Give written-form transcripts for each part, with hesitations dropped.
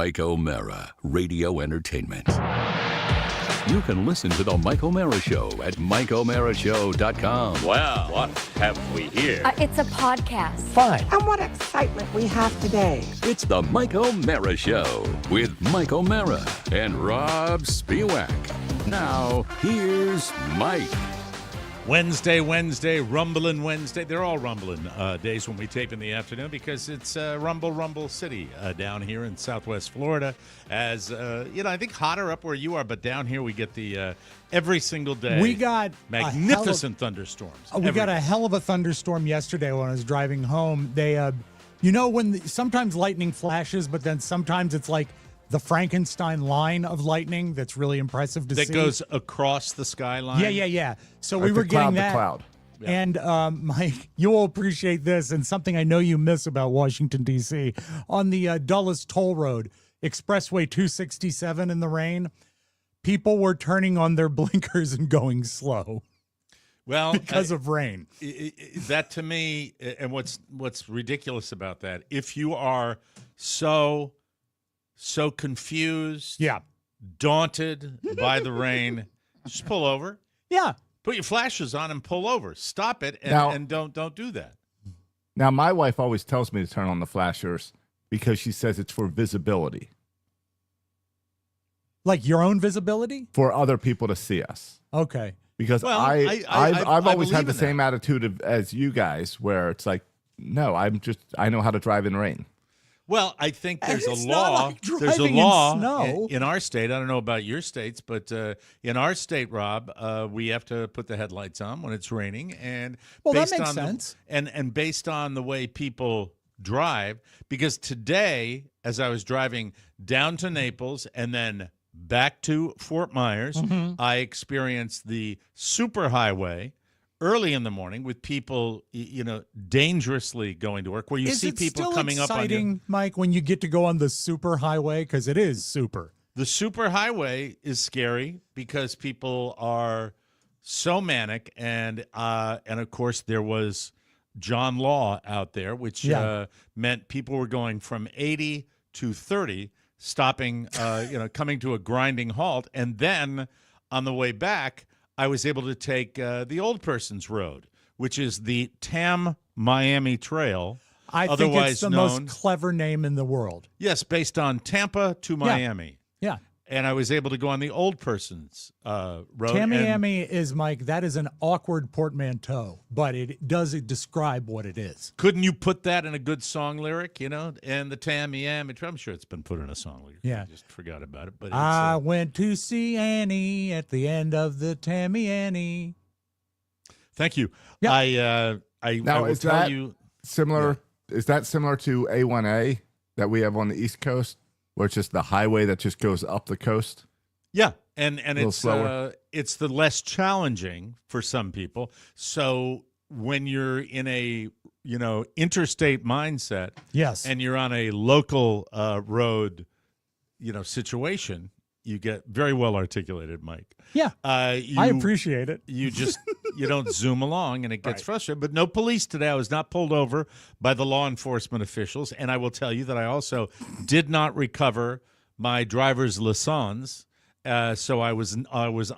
Mike O'Mara, Radio Entertainment. You can listen to The Mike O'Mara Show at MikeO'MaraShow.com. Well, what have we here? It's a podcast. Fine. And what excitement we have today. It's The Mike O'Mara Show with Mike O'Mara and Rob Spiewak. Now, here's Mike. Wednesday, Rumbling Wednesday. They're all rumbling days when we tape in the afternoon because it's Rumble City down here in Southwest Florida. As, I think hotter up where you are, but down here we get the every single day. We got magnificent thunderstorms. We got a hell of a thunderstorm yesterday when I was driving home. They, when sometimes lightning flashes, but then sometimes it's like the Frankenstein line of lightning that's really impressive to see. That goes across the skyline? Yeah. So we were getting that. Cloud. Yeah. And, Mike, you will appreciate this, and something I know you miss about Washington, D.C. On the Dulles Toll Road, Expressway 267 in the rain, people were turning on their blinkers and going slow. Well, because of rain. That to me, and what's ridiculous about that, if you are so confused, daunted by the rain, just pull over. Yeah. Put your flashes on and pull over. Stop it and don't do that. Now, my wife always tells me to turn on the flashers because she says it's for visibility. Like your own visibility? For other people to see us. Okay. Because I've always had the same attitude as you guys where it's like, no, I know how to drive in rain. Well, I think there's a It's law. not like There's a driving law in snow. in our state. I don't know about your states, but in our state, Rob, we have to put the headlights on when it's raining. And that makes sense. And based on the way people drive, because today, as I was driving down to Naples and then back to Fort Myers, I experienced the superhighway early in the morning with people, dangerously going to work, where you see people coming up on you. Is it still exciting, Mike, when you get to go on the super highway? Because it is super. The super highway is scary because people are so manic, and of course there was John Law out there, which meant people were going from 80 to 30, stopping, coming to a grinding halt, and then on the way back, I was able to take the Old Person's Road, which is the Tam Miami Trail. I think it's the most clever name in the world. Yes, based on Tampa to Miami. Yeah. And I was able to go on the Old Person's Road. Tamiami is, Mike, that is an awkward portmanteau, but it does describe what it is. Couldn't you put that in a good song lyric, And the Tamiami, I'm sure it's been put in a song lyric. Yeah. I just forgot about it. But I went to see Annie at the end of the Tamiami. Thank you. Yeah. I will tell you. Similar? Yeah. Is that similar to A1A that we have on the East Coast? Where it's just the highway that just goes up the coast? Yeah, and it's slower. It's the less challenging for some people. So when you're in a interstate mindset, yes, and you're on a local road, situation, you get very well articulated, Mike. Yeah, I appreciate it. You just you don't zoom along, and it gets frustrating. But no police today. I was not pulled over by the law enforcement officials, and I will tell you that I also did not recover my driver's license. So I was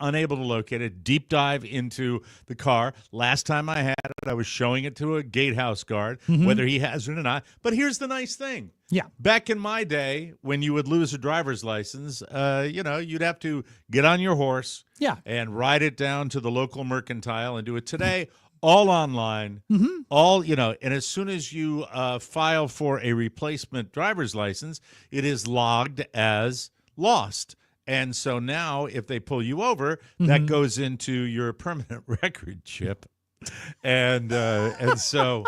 unable to locate it. Deep dive into the car. Last time I had it, I was showing it to a gatehouse guard, whether he has it or not. But here's the nice thing. Yeah. Back in my day, when you would lose a driver's license, you'd have to get on your horse and ride it down to the local mercantile and do it. Today, all online, and as soon as you file for a replacement driver's license, it is logged as lost. And so now if they pull you over, that goes into your permanent record chip. And so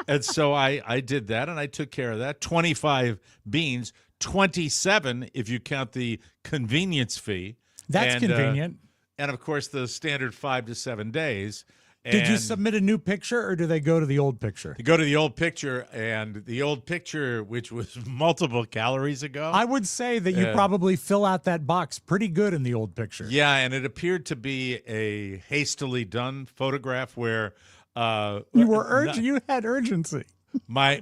I did that, and I took care of that. 25 beans, 27 if you count the convenience fee. That's convenient. And, of course, the standard 5 to 7 days. Did you submit a new picture, or do they go to the old picture? They go to the old picture, and the old picture, which was multiple calories ago. I would say that you probably fill out that box pretty good in the old picture. Yeah, and it appeared to be a hastily done photograph where you had urgency. My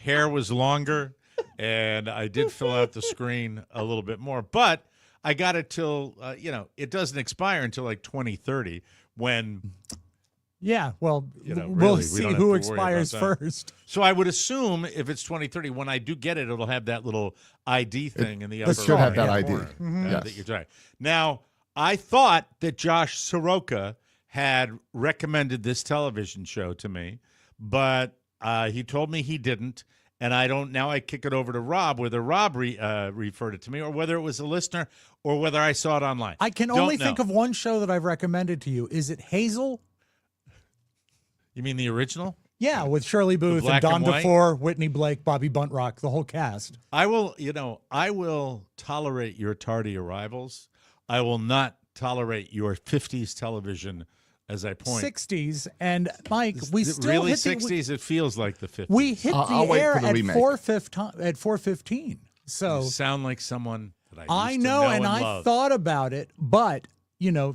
hair was longer. and I did fill out the screen a little bit more. But I got it till, it doesn't expire until like 2030 when... Yeah, well, really, we'll we see don't have who to worry expires about that. first. So I would assume if it's 2030, when I do get it, it'll have that little ID thing in the upper should have that right-hand ID. corner, Yes. that you're trying. Now, I thought that Josh Soroka had recommended this television show to me, but he told me he didn't, and I don't. Now I kick it over to Rob, whether Rob referred it to me or whether it was a listener or whether I saw it online. I can only think of one show that I've recommended to you. Is it Hazel? You mean the original? Yeah, with Shirley Booth and Don DeFore, Whitney Blake, Bobby Buntrock, the whole cast. I will tolerate your tardy arrivals. I will not tolerate your 50s television, as I point. 60s, and Mike, we still really hit 60s. It feels like the 50s. We hit I'll the wait air for the at remake. 4:15. So You sound like someone that I used know, to know and I love. thought about it, but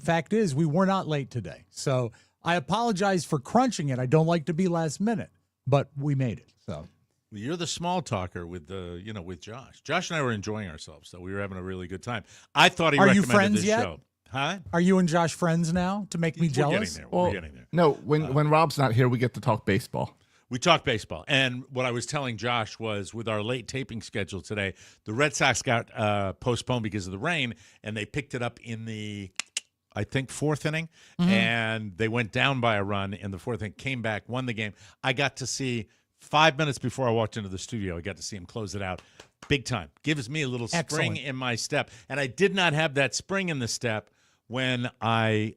fact is, we were not late today. So I apologize for crunching it. I don't like to be last minute, but we made it. So You're the small talker with with Josh. Josh and I were enjoying ourselves, so we were having a really good time. I thought he Are you recommended friends this yet? show. Huh? are you and Josh friends now to make me jealous? We're getting there. No, when Rob's not here, we get to talk baseball. We talked baseball, and what I was telling Josh was with our late taping schedule today, the Red Sox got postponed because of the rain, and they picked it up in the, I think, fourth inning, and they went down by a run in the fourth inning, came back, won the game. I got to see 5 minutes before I walked into the studio, I got to see him close it out big time. Gives me a little spring Excellent. in my step, and I did not have that spring in the step when I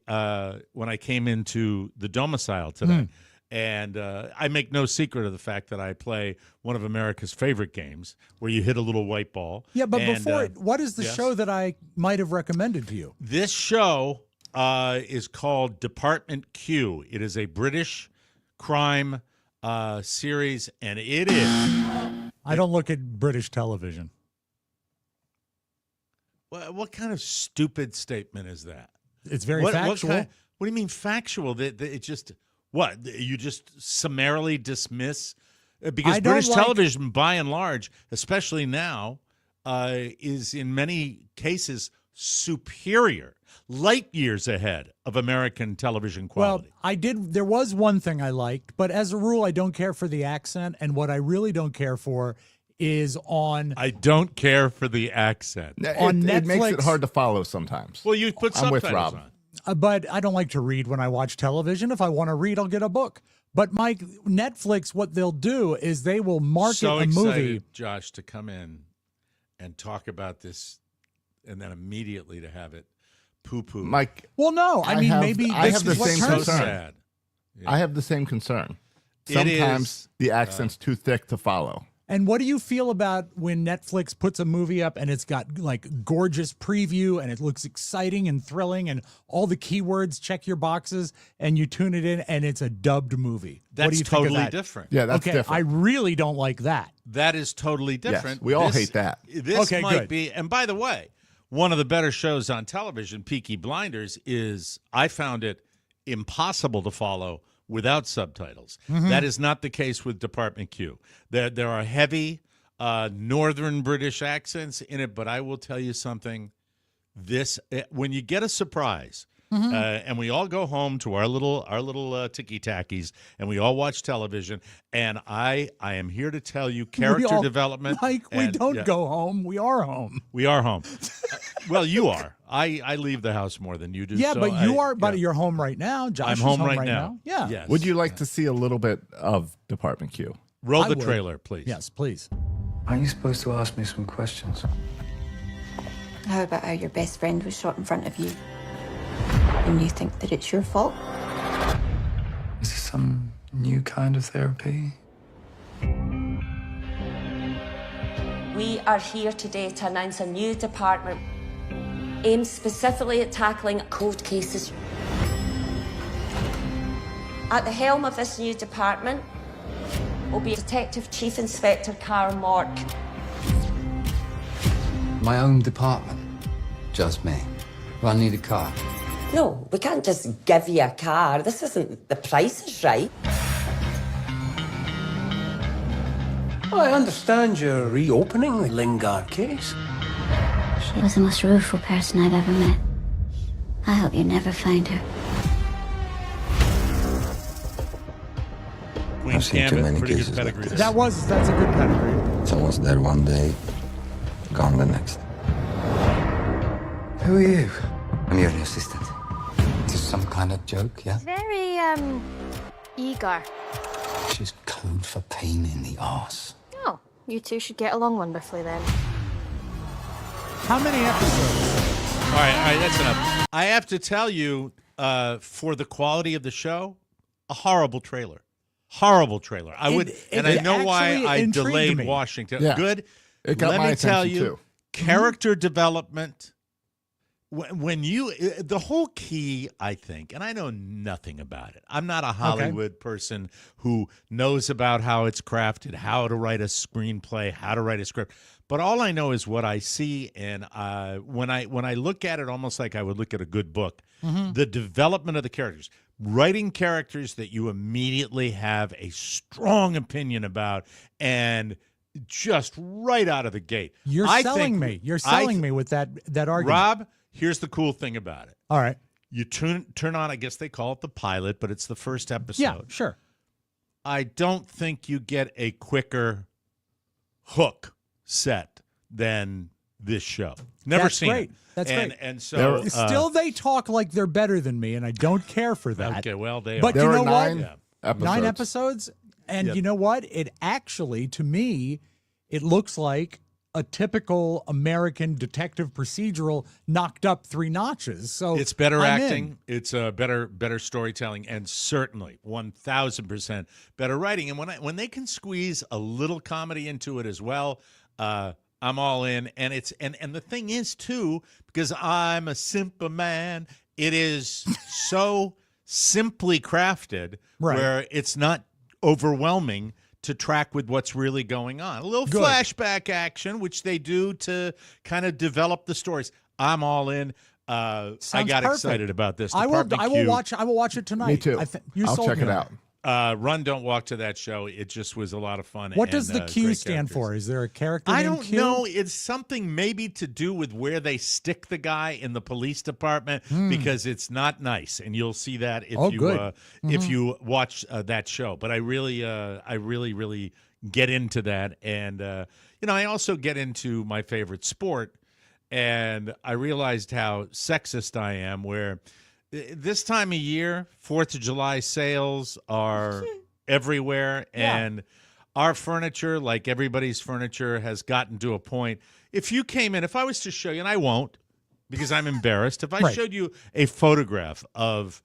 came into the domicile today. And I make no secret of the fact that I play one of America's favorite games where you hit a little white ball. Yeah, but And, before, what is the yes? show that I might have recommended to you? This show is called Department Q. It is a British crime series, and it is. I don't look at British television. What kind of stupid statement is that? It's very What factual. do you mean factual? That it just what you just summarily dismiss? Because I don't British like- television, by and large, especially now, is in many cases superior, light years ahead of American television quality. Well, there was one thing I liked, but as a rule, I don't care for the accent. And what I really don't care for is on I don't care for the accent. On It makes it Netflix- hard to follow sometimes. Well, you put I'm with subtitles Rob. on. but I don't like to read when I watch television. If I want to read, I'll get a book. But Mike, Netflix, what they'll do is they will market So a excited, movie. Josh, to come in and talk about this, and then immediately to have it poo-poo. Mike, Well, no, I mean maybe I this have the is what same so turns concern. sad. I have the same concern. It Sometimes is, the accent's too thick to follow. And what do you feel about when Netflix puts a movie up and it's got like gorgeous preview and it looks exciting and thrilling and all the keywords check your boxes and you tune it in and it's a dubbed movie? What do That's you think of totally that? different. Yeah, that's okay, different. I really don't like that. That is totally different. we all This- hate that. This Okay, might good. be, and by the way, one of the better shows on television, Peaky Blinders, is I found it impossible to follow without subtitles. That is not the case with Department Q. There are heavy northern British accents in it, but I will tell you something. When you get a surprise, and we all go home to our little ticky tackies, and we all watch television, and I am here to tell you character development. Mike, we and- don't yeah, go home. We are home. We are home. Well, you are. I leave the house more than you do. Yeah, so but you are. But yeah. you're home right now. Josh I'm is home right now. Yeah. Yes. Would you like to see a little bit of Department Q? roll I the would. trailer, please? Yes, please. Aren't you supposed to ask me some questions? How about how your best friend was shot in front of you? And you think that it's your fault? Is this some new kind of therapy? We are here today to announce a new department aimed specifically at tackling cold cases. At the helm of this new department will be Detective Chief Inspector Karen Mork. My own department. Just me. Well, I need a car. No, we can't just give you a car. This isn't The Price is Right. I understand you're reopening the Lingard case. She was the most rueful person I've ever met. I hope you never find her. Queen's seen too Gambit, many pretty good cases like pedigree. this. That's a good pedigree. Someone's there one day, gone the next. Who are you? I'm your new assistant. Is this some kind of joke, yeah? Very, eager. She's code for pain in the arse. Oh, you two should get along wonderfully then. How many episodes? All right, that's enough. I have to tell you, for the quality of the show, a horrible trailer. Horrible trailer. I know why I delayed me. Washington. Yeah. Good. It got Let my me tell attention, you, too. character development. When you, the whole key, I think, and I know nothing about it. I'm not a Hollywood person who knows about how it's crafted, how to write a screenplay, how to write a script. But all I know is what I see, and when I look at it, almost like I would look at a good book, the development of the characters, writing characters that you immediately have a strong opinion about, and just right out of the gate. You're selling me. You're selling me with that argument. Rob, here's the cool thing about it. All right. You turn on, I guess they call it the pilot, but it's the first episode. Yeah, sure. I don't think you get a quicker hook set than this show. Never That's seen great. it. That's great. And so still, they talk like they're better than me, and I don't care for that. Okay, well, but there you know are nine what? episodes. 9 episodes, and you know what? It actually, to me, it looks like a typical American detective procedural knocked up 3 notches. So it's better I'm acting, in. it's better storytelling, and certainly 1,000% better writing. And when they can squeeze a little comedy into it as well, I'm all in. And it's and the thing is too, because I'm a simple man, it is so simply crafted where it's not overwhelming to track with what's really going on. A little flashback action, which they do to kind of develop the stories. I'm all in. I got excited about this. I will watch it tonight. Me too. I'll check it out. Run, Don't Walk to that show. It just was a lot of fun. What does the Q stand for? Is there a character I named don't Q? know. It's something maybe to do with where they stick the guy in the police department because it's not nice, and you'll see that if you watch that show. But I really get into that, and I also get into my favorite sport, and I realized how sexist I am. Where this time of year, 4th of July sales are everywhere, and our furniture, like everybody's furniture, has gotten to a point. If you came in, if I was to show you, and I won't because I'm embarrassed, if I showed you a photograph of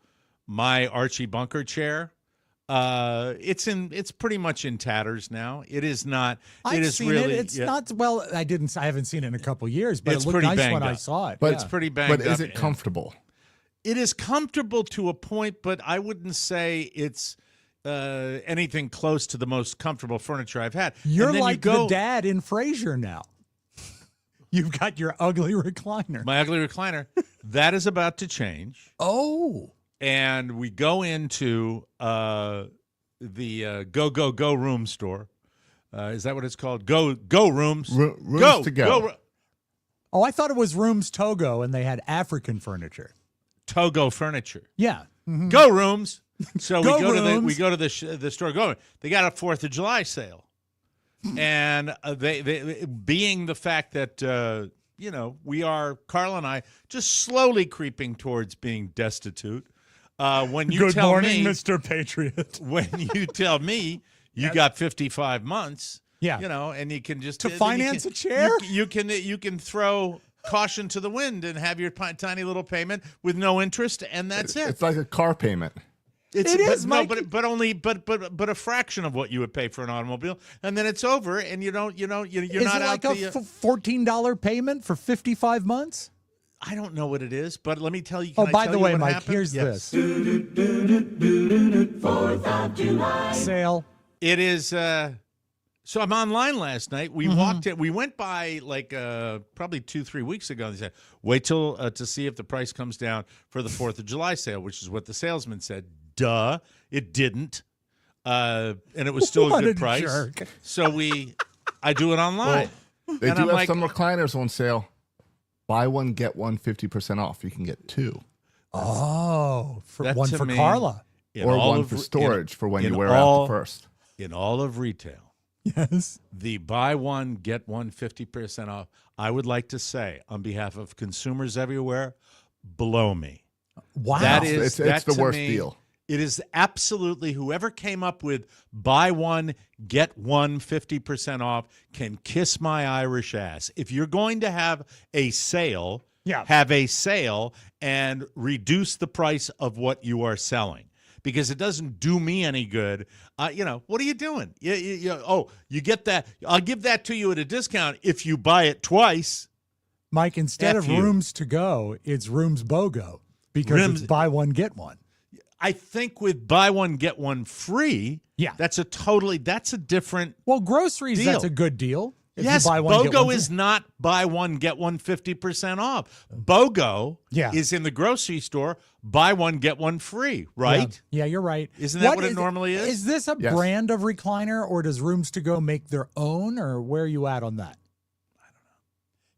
my Archie Bunker chair, it's pretty much in tatters now. It is not. I've seen really. It. It's not. Well, I haven't seen it in a couple years, but it's it looked pretty nice when banged I up. saw it. But it's pretty banged up. But is it comfortable? It is comfortable to a point, but I wouldn't say it's anything close to the most comfortable furniture I've had. You're like the dad in Frasier now. You've got your ugly recliner. My ugly recliner. That is about to change. Oh. And we go into the Go Room store. Is that what it's called? Go Rooms. Rooms to go. Oh, I thought it was Rooms Togo, and they had African furniture. Togo furniture. Yeah. Mm-hmm. Go Rooms. So Go we go to the store. They got a 4th of July sale, and they being the fact that we are, Carl and I, just slowly creeping towards being destitute. When you Good tell morning, me, Mr. Patriot. When you tell me you got 55 months, yeah, and you can just finance a chair, you can throw caution to the wind and have your tiny little payment with no interest, and that's it. It's like a car payment. But a fraction of what you would pay for an automobile, and then it's over, and you're not out. Is it like a $14 payment for 55 months? I don't know what it is, but let me tell you. By the way, Mike, happened? here's this. 4th of July. Sale. It is. So I'm online last night. We walked it. We went by like probably 2-3 weeks ago. They said, wait till to see if the price comes down for the 4th of July sale, which is what the salesman said. Duh, it didn't. and it was still a What good a price. jerk. So I do it online. They And do I'm have like, some recliners on sale. Buy one, get one 50% off. You can get two. Oh, That one to for me- Carla. Or one for storage for when you wear out the first. In all of retail, Yes. the buy one, get one 50% off, I would like to say, on behalf of consumers everywhere, blow me. Wow. That is, It's the to worst me, deal. It is absolutely, whoever came up with buy one, get one 50% off can kiss my Irish ass. If you're going to have a sale, have a sale and reduce the price of what you are selling. Because it doesn't do me any good. What are you doing? You get that. I'll give that to you at a discount if you buy it twice. Mike, instead of rooms to go, it's rooms BOGO because it's buy one, get one. I think with buy one, get one free, that's a different Well, groceries, deal. that's a good deal. If Yes, you buy one, get BOGO one is free. not buy one, get one 50% off. BOGO Yeah. is in the grocery store, buy one, get one free, right? Yeah, you're right. Isn't that what it normally is? Is this a Yes. brand of recliner, or does Rooms to Go make their own, or where are you at on that? I don't know.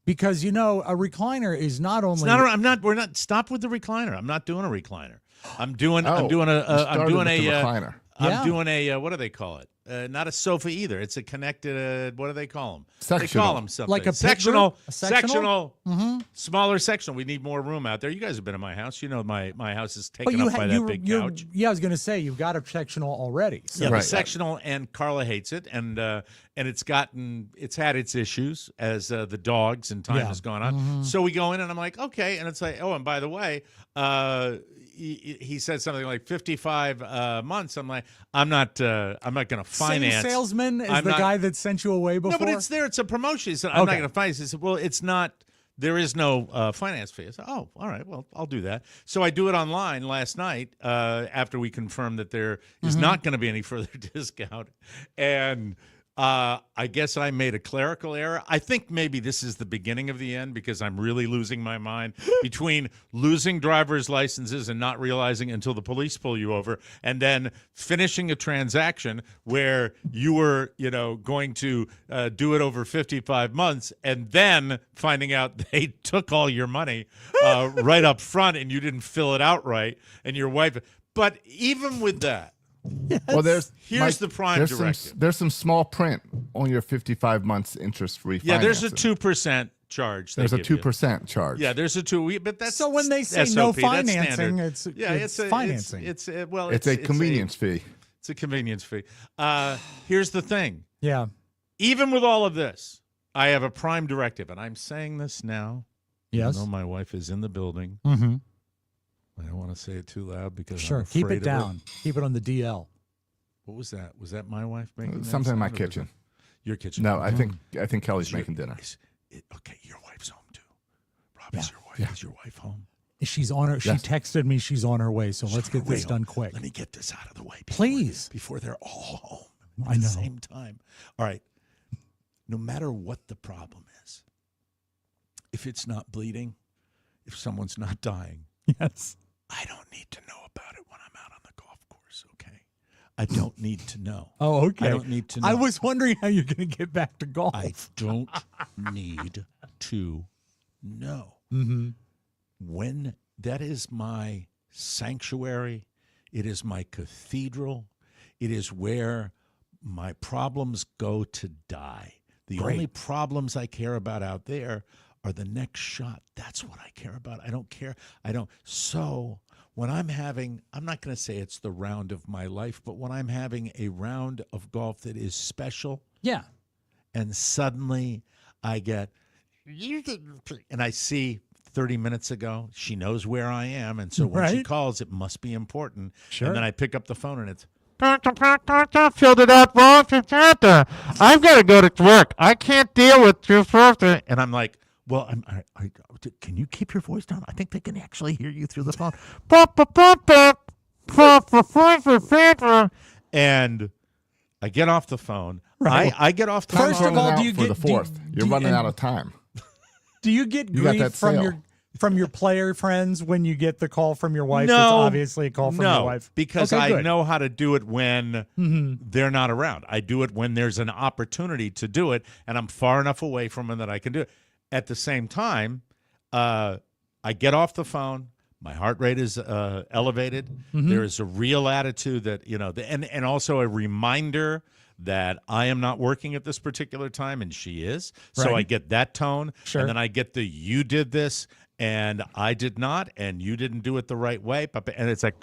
Because, a recliner is not only... Stop with the recliner. I'm not doing a recliner. I'm doing Oh, a recliner. I'm doing a what do they call it? Not a sofa either. It's a connected. What do they call them? They Sectional. call them something Like a pit sectional. group? A sectional? Smaller sectional. We need more room out there. You guys have been in my house. You know my house is taken up by that big couch. Yeah, I was going to say, you've got a sectional already. So. Yeah, the sectional, and Carla hates it, and it's had its issues as the dogs and time has gone on. So we go in, and I'm like, okay, and it's like, oh, and by the way, he said something like 55 months. I'm like, I'm not going to finance. Same salesman as the guy that sent you away before? No, but it's there. It's a promotion. He said, I'm not going to finance. He said, well, it's not. There is no finance fee. I said, oh, all right. Well, I'll do that. So I do it online last night after we confirmed that there is not going to be any further discount. And I guess I made a clerical error. I think maybe this is the beginning of the end because I'm really losing my mind between losing driver's licenses and not realizing until the police pull you over, and then finishing a transaction where you were, going to do it over 55 months, and then finding out they took all your money right up front and you didn't fill it out right, and your wife. But even with that. Yes. Well, here's the prime directive. There's some small print on your 55 months interest-free. Yeah, there's a 2% charge. There's a 2% charge. Yeah, there's a 2%. But that's so when they say SOP, no that's financing, standard. it's financing. It's a convenience fee. It's a convenience fee. Here's the thing. Yeah. Even with all of this, I have a prime directive, and I'm saying this now. Yes. Even though my wife is in the building. Mm-hmm. I don't want to say it too loud because sure. I'm afraid Keep it down. Of Keep it on the DL. What was that? Was that my wife making that something in my sound, kitchen? Your kitchen? No, I think Kelly's making dinner. Okay, your wife's home too. Rob, is your wife? Is your wife home? She's on her. She texted me. She's on her way. So let's get this done quick. Let me get this out of the way, please, before they're all home at the same time. All right. No matter what the problem is, if it's not bleeding, if someone's not dying, yes, I don't need to know about it when I'm out on the golf course. Okay, I don't need to know. Oh, okay. I don't need to know. I was wondering how you're going to get back to golf. I don't need to know. Mm-hmm. When that is my sanctuary, it is my cathedral, it is where my problems go to die. The only problems I care about out there are the next shot. That's what I care about. I don't care. So when I'm not going to say it's the round of my life, but when I'm having a round of golf that is special. Yeah. And suddenly I get, and I see 30 minutes ago, she knows where I am. And so when she calls, it must be important. Sure. And then I pick up the phone and it's, filled it out wrong. I've got to go to work. I can't deal with you. And I'm like, well, can you keep your voice down? I think they can actually hear you through the phone. And I get off the phone. Right. I get off the First phone. of all, do you for get the fourth? You're running out of time. Do you get You got grief that from sale. your? from your player friends when you get the call from your wife? No, It's obviously a call from your wife. Because Okay, I good. know how to do it when they're not around. I do it when there's an opportunity to do it, and I'm far enough away from them that I can do it. At the same time, I get off the phone. My heart rate is elevated. There is a real attitude that, and also a reminder that I am not working at this particular time, and she is. So Right. I get that tone, Sure. and then I get the you did this, and I did not, and you didn't do it the right way. And it's like,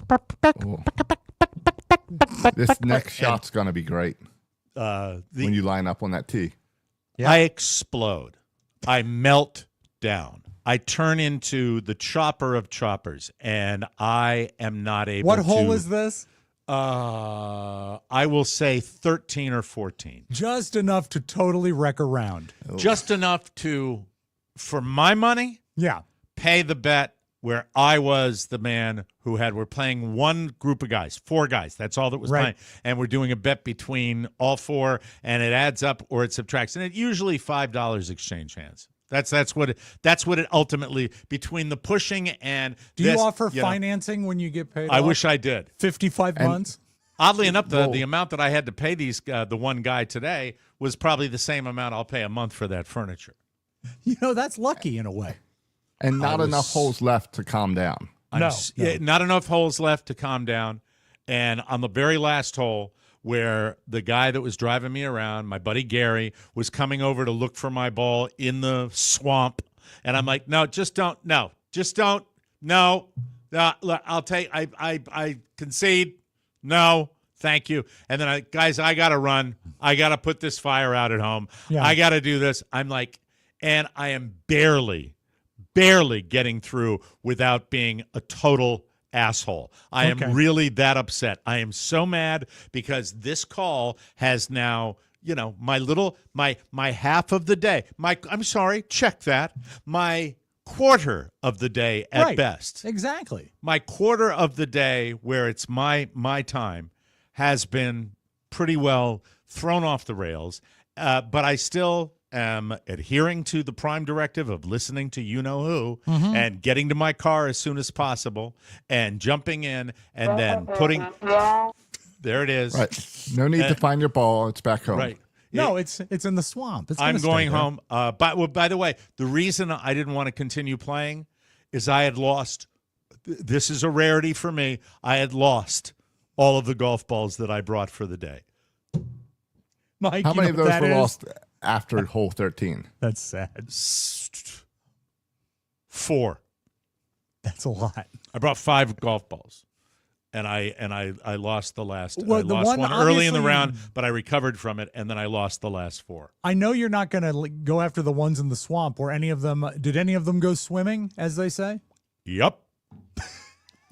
This next shot's going to be great when you line up on that tee. Yeah. I explode. I melt down. I turn into the chopper of choppers, and I am not able What to. hole is this? I will say 13 or 14. Just enough to totally wreck a round. Just enough to, for my money, Yeah. pay the bet where I was the man who we're playing one group of guys, 4 guys. That's all that was Right. playing. And we're doing a bet between all 4, and it adds up or it subtracts. And it usually $5 exchange hands. That's what it ultimately, between the pushing and Do you offer financing when you get paid I off? wish I did. 55 months? Oddly enough, the amount that I had to pay the one guy today was probably the same amount I'll pay a month for that furniture. That's lucky in a way. And not enough holes left to calm down. Not enough holes left to calm down. And on the very last hole, where the guy that was driving me around, my buddy Gary, was coming over to look for my ball in the swamp. And I'm like, no, just don't. No, just don't. No. I'll take, I concede. No, thank you. And then, guys, I got to run. I got to put this fire out at home. Yeah. I got to do this. I'm like, and I am barely getting through without being a total asshole. I am really that upset. I am so mad because this call has now, my half of the day. I'm sorry, check that. My quarter of the day at best. Exactly. My quarter of the day where it's my time has been pretty well thrown off the rails. But I still am adhering to the prime directive of listening to you-know-who and getting to my car as soon as possible and jumping in and then putting – there it is. Right. No need to find your ball. It's back home. Right. No, it's in the swamp. It's I'm gonna going stay there. home. By the way, the reason I didn't want to continue playing is I had lost – this is a rarity for me. I had lost all of the golf balls that I brought for the day. Mike, How many of those were is? lost after hole 13? That's sad. 4. That's a lot. I brought 5 golf balls, and I lost the last. Well, I the lost one one early in the obviously- round, but I recovered from it, and then I lost the last 4. I know you're not going to go after the ones in the swamp. Or any of them? Did any of them go swimming, as they say? Yep.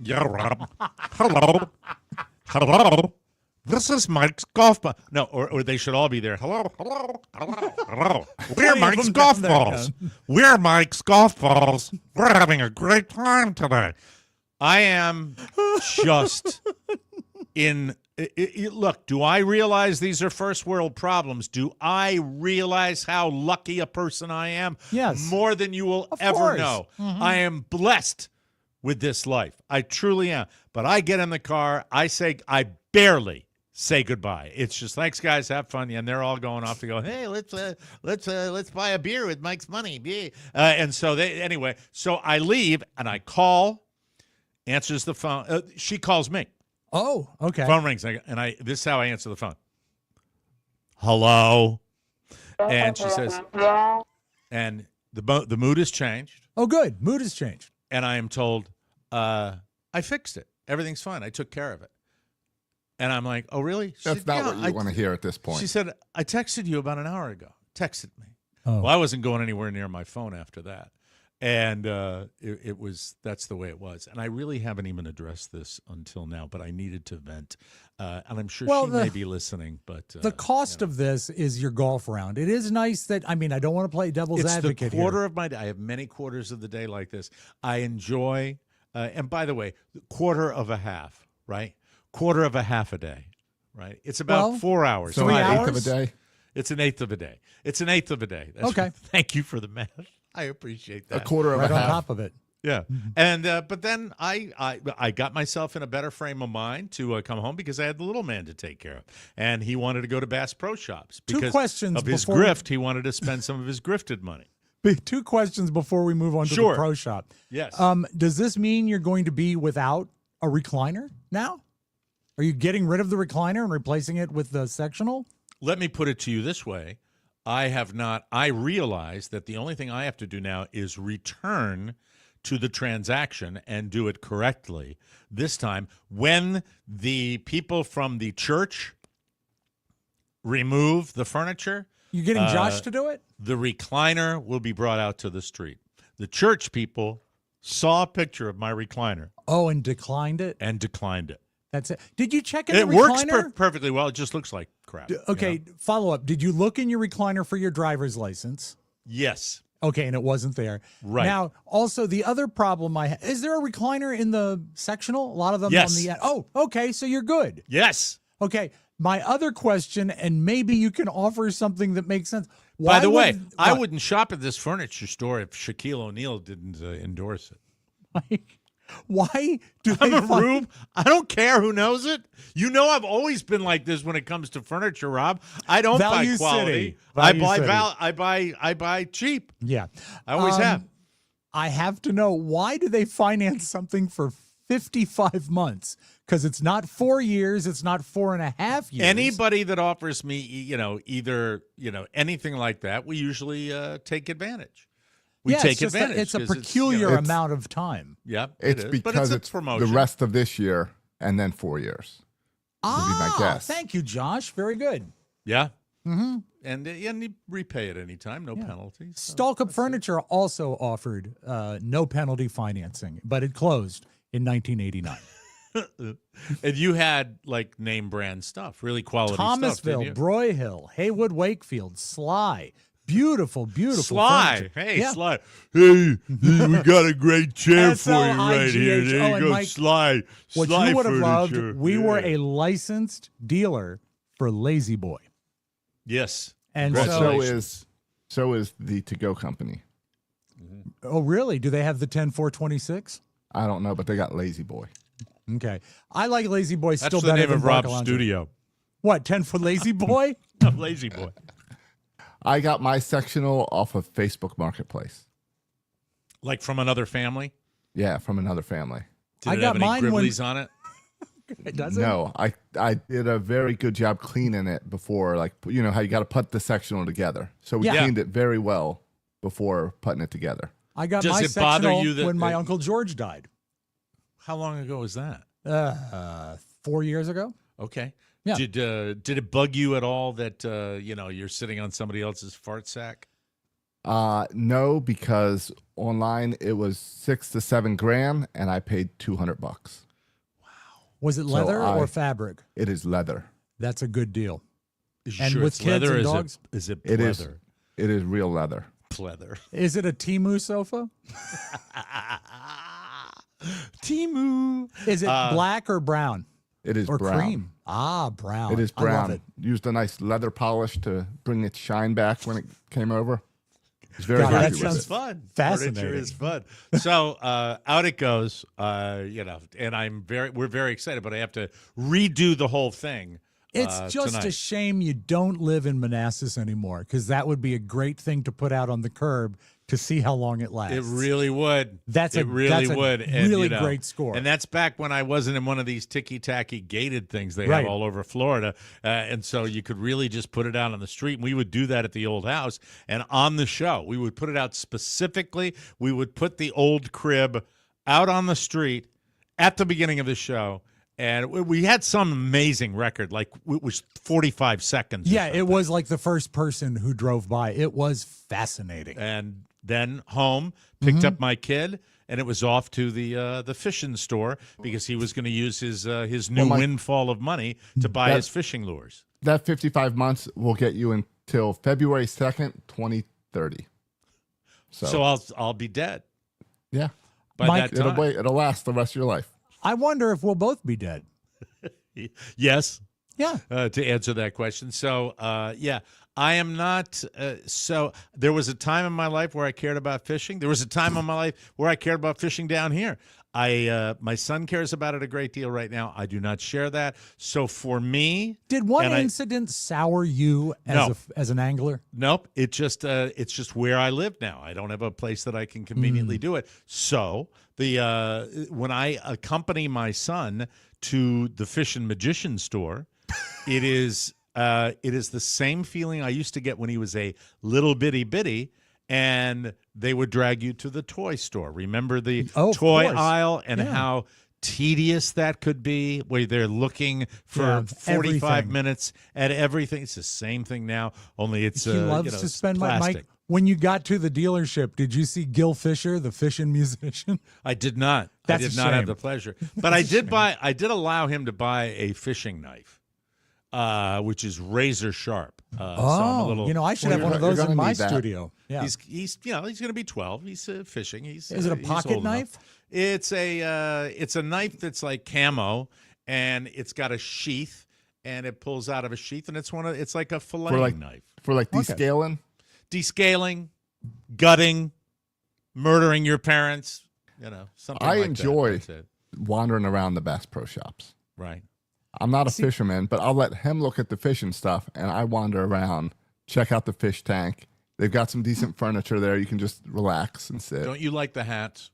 Yeah, Rob. Hello. Hello. This is Mike's golf ball. No, or they should all be there. Hello. We're Mike's golf balls. We're Mike's golf balls. We're having a great time today. I am just in. Look, do I realize these are first world problems? Do I realize how lucky a person I am? Yes. More than you will ever course. know. I am blessed with this life. I truly am. But I get in the car. I barely say goodbye. It's just, thanks, guys. Have fun. And they're all going off to go, hey, let's buy a beer with Mike's money. And so so I leave and I call, answers the phone. She calls me. Oh, okay. Phone rings, and this is how I answer the phone. Hello. And she says, and the mood has changed. Oh, good. Mood has changed. And I am told, I fixed it. Everything's fine. I took care of it. And I'm like, oh, really? She That's said, not what you want to hear at this point. She said, I texted you about an hour ago. Texted me. Oh. Well, I wasn't going anywhere near my phone after that. And that's the way it was. And I really haven't even addressed this until now, but I needed to vent. And I'm sure she may be listening. But the cost of this is your golf round. It is nice that, I don't want to play devil's advocate the quarter here. of my day. I have many quarters of the day like this. I enjoy, and by the way, quarter of a half, right? Quarter of a half a day, right? It's about 4 hours. So 3 an hours? eighth of a day? It's an eighth of a day. It's an eighth of a day. That's Okay. Thank you for the math. I appreciate that. A quarter of Right a on half. top of it. Yeah. And but then I got myself in a better frame of mind to come home because I had the little man to take care of. And he wanted to go to Bass Pro Shops because 2 questions of his before grift. He wanted to spend some of his grifted money. 2 questions before we move on to the pro shop. Yes. Does this mean you're going to be without a recliner now? Are you getting rid of the recliner and replacing it with the sectional? Let me put it to you this way. I realize that the only thing I have to do now is return to the transaction and do it correctly. This time, when the people from the church remove the furniture, you're getting Josh to do it? The recliner will be brought out to the street. The church people saw a picture of my recliner. Oh, and declined it? And declined it. That's it. Did you check in the recliner? It works perfectly well. It just looks like crap. Okay, follow up. Did you look in your recliner for your driver's license? Yes. Okay, and it wasn't there. Right. Now, also, the other problem is there a recliner in the sectional? A lot of them yes. on the end. Oh, okay, so you're good. Yes. Okay, my other question, and maybe you can offer something that makes sense. By the way, I wouldn't shop at this furniture store if Shaquille O'Neal didn't endorse it. Like, why do I'm they a rube? I don't care who knows it. You know I've always been like this when it comes to furniture, Rob. I don't Value buy quality. City. Value City. I buy cheap. Yeah. I always have. I have to know, why do they finance something for 55 months? Because it's not 4 years, it's not 4.5 years. Anybody that offers me, either anything like that, we usually take advantage. We take advantage. It's a peculiar amount of time. Yeah, it's because it's promotion. The rest of this year and then 4 years. Would be my guess. Thank you, Josh. Very good. Yeah. Mm-hmm. And you repay at any time, no penalties. Stalkup Furniture also offered no penalty financing, but it closed in 1989. And you had like name brand stuff, really quality Thomasville, stuff. Broyhill, Haywood Wakefield, Sly. Beautiful, beautiful. Sly. Furniture. Hey, Sly. Hey, we got a great chair for you right here. S-L-I-G-H. There you go, Mike, Sly. What Sly you would have furniture. loved, we were a licensed dealer for Lazy Boy. Yes. And so is the to-go company. Oh, really? Do they have the 10426? I don't know, but they got Lazy Boy. Okay. I like Lazy Boy still That's better the name than of Rob's Barcalandra. studio. What, 10 for Lazy Boy? No, Lazy Boy. I got my sectional off of Facebook Marketplace. Like from another family? Yeah, from another family. Did it have any Gribblies on it? Does it? No, I did a very good job cleaning it before, like, you know how you got to put the sectional together. So we cleaned it very well before putting it together. I got Does my it bother sectional you that when my Uncle George died. How long ago was that? 4 years ago. Okay. Yeah. Did it bug you at all that you're sitting on somebody else's fart sack? No, because online it was 6 to 7 grand, and I paid $200. Wow. Was it leather or fabric? It is leather. That's a good deal. And with kids and dogs, is it It pleather? It is real leather. Pleather. Is it a Temu sofa? Temu. Is it black or brown? It is or brown. cream. Brown. It is I love brown. it. Used a nice leather polish to bring its shine back when it came over. It's very God, happy that with sounds it. Fun. Fascinating. Furniture is fun. So out it goes. And we're very excited, but I have to redo the whole thing. It's just tonight. a shame you don't live in Manassas anymore, because that would be a great thing to put out on the curb to see how long it lasts. It really would. That's a really great score. And that's back when I wasn't in one of these ticky-tacky gated things they Right. have all over Florida. And so you could really just put it out on the street. And we would do that at the old house. And on the show, we would put it out specifically. We would put the old crib out on the street at the beginning of the show. And we had some amazing record, like it was 45 seconds. Yeah, it was like the first person who drove by. It was fascinating. And then home, picked up my kid, and it was off to the fishing store because he was going to use his new windfall of money to buy his fishing lures. That 55 months will get you until February 2nd, 2030. So I'll be dead. Yeah. By Mike, that time. It'll last the rest of your life. I wonder if we'll both be dead. Yes. to answer that question. So, yeah, I am not. So there was a time in my life where I cared about fishing. There was a time in my life where I cared about fishing down here. My son cares about it a great deal right now. I do not share that. So for me, did one incident sour you as an angler? Nope. It's just where I live now. I don't have a place that I can conveniently do it. So when I accompany my son to the Fish and Magician store, it is the same feeling I used to get when he was a little bitty. And they would drag you to the toy store. Remember the toy aisle and how tedious that could be, where they're looking for 45 minutes at everything. It's the same thing now, only it's he loves to spend plastic. Mike, when you got to the dealership, did you see Gil Fisher, the fishing musician? I did not. I did not have the pleasure. But I did allow him to buy a fishing knife. Which is razor sharp. So I'm a little, I should have one of those in my studio. Yeah, he's going to be 12. He's fishing. Is it a pocket knife? It's a knife that's like camo, and it's got a sheath, and it pulls out of a sheath, and it's like a filleting knife for like descaling, gutting, murdering your parents. Something. I like enjoy that. wandering around the Bass Pro Shops. Right. I'm not a fisherman, but I'll let him look at the fishing stuff, and I wander around, check out the fish tank. They've got some decent furniture there. You can just relax and sit. Don't you like the hats?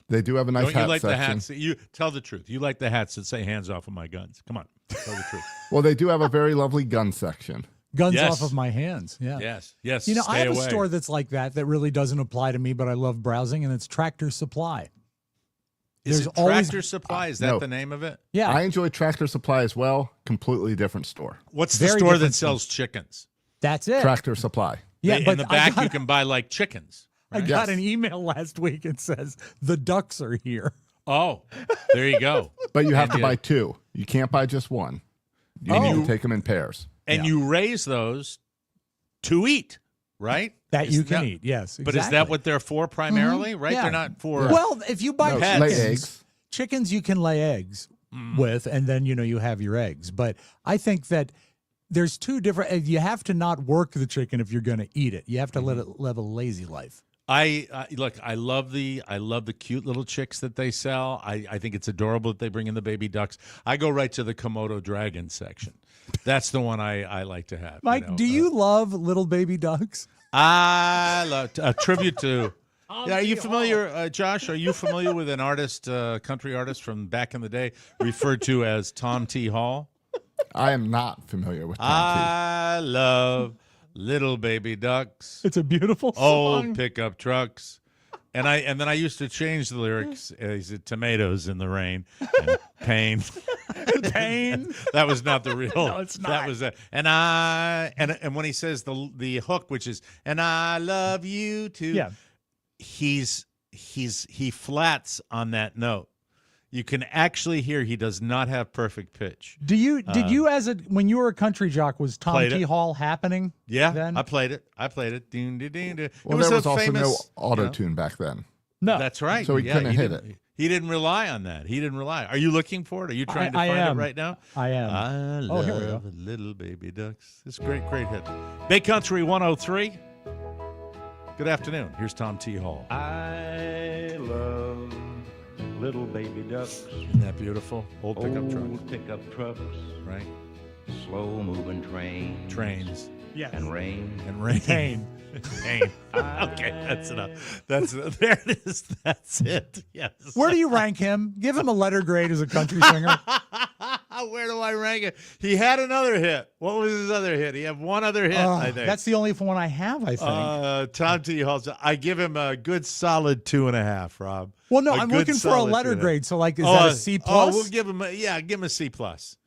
They do have a nice hat section. Don't you like the hats? You tell the truth. You like the hats that say "hands off of my guns." Come on, tell the truth. Well, they do have a very lovely gun section. Guns off of my hands. Yeah. Yes. I have a store that's like that really doesn't apply to me, but I love browsing, and it's Tractor Supply. Is it Tractor Supply? Is that the name of it? Yeah. I enjoy Tractor Supply as well. Completely different store. What's the store that sells chickens? That's it. Tractor Supply. Yeah, in the back you can buy like chickens. Right? I got an email last week that says the ducks are here. Oh, there you go. But you have to buy two. You can't buy just one. You need to take them in pairs. And you raise those to eat, right? That you can eat, yes. Exactly. But is that what they're for primarily, right? Yeah. They're not for... Well, if you buy chickens, lay eggs. Chickens you can lay eggs with, and then, you have your eggs. But I think that there's two different... You have to not work the chicken if you're going to eat it. You have to let it live a lazy life. Look, I love the cute little chicks that they sell. I think it's adorable that they bring in the baby ducks. I go right to the Komodo dragon section. That's the one I like to have. Mike, do you love little baby ducks? I love a tribute to. Are you familiar, Josh? Are you familiar with an artist, country artist from back in the day, referred to as Tom T. Hall? I am not familiar with Tom T. I love little baby ducks. It's a beautiful song. Old pickup trucks. And then I used to change the lyrics. He said tomatoes in the rain and pain. Pain. That was not the real. No, it's not. That was and when he says the hook, which is "and I love you too," yeah, he flats on that note. You can actually hear he does not have perfect pitch. Did you when you were a country jock, was Tom T. Hall happening? Yeah, then? I played it. Ding, ding, ding, ding. Well, there was also no auto-tune back then. No. That's right. So he couldn't hit it. He didn't rely on that. Are you looking for it? Are you trying to find it right now? I am. I love little baby ducks. It's a great hit. Bay Country 103. Good afternoon. Here's Tom T. Hall. I love little baby ducks. Isn't that beautiful? Old pickup trucks. Old pickup trucks. Right. Slow moving trains. Yes. And rain. Pain. Okay, that's enough. There it is. That's it. Yes. Where do you rank him? Give him a letter grade as a country singer. Where do I rank it? He had another hit. What was his other hit? He had one other hit, I think. That's the only one I have, I think. Tom T. Hall. I give him a good solid 2.5, Rob. Well, no, I'm looking for a letter grade. So, like, is that a C+? We'll give him a C+.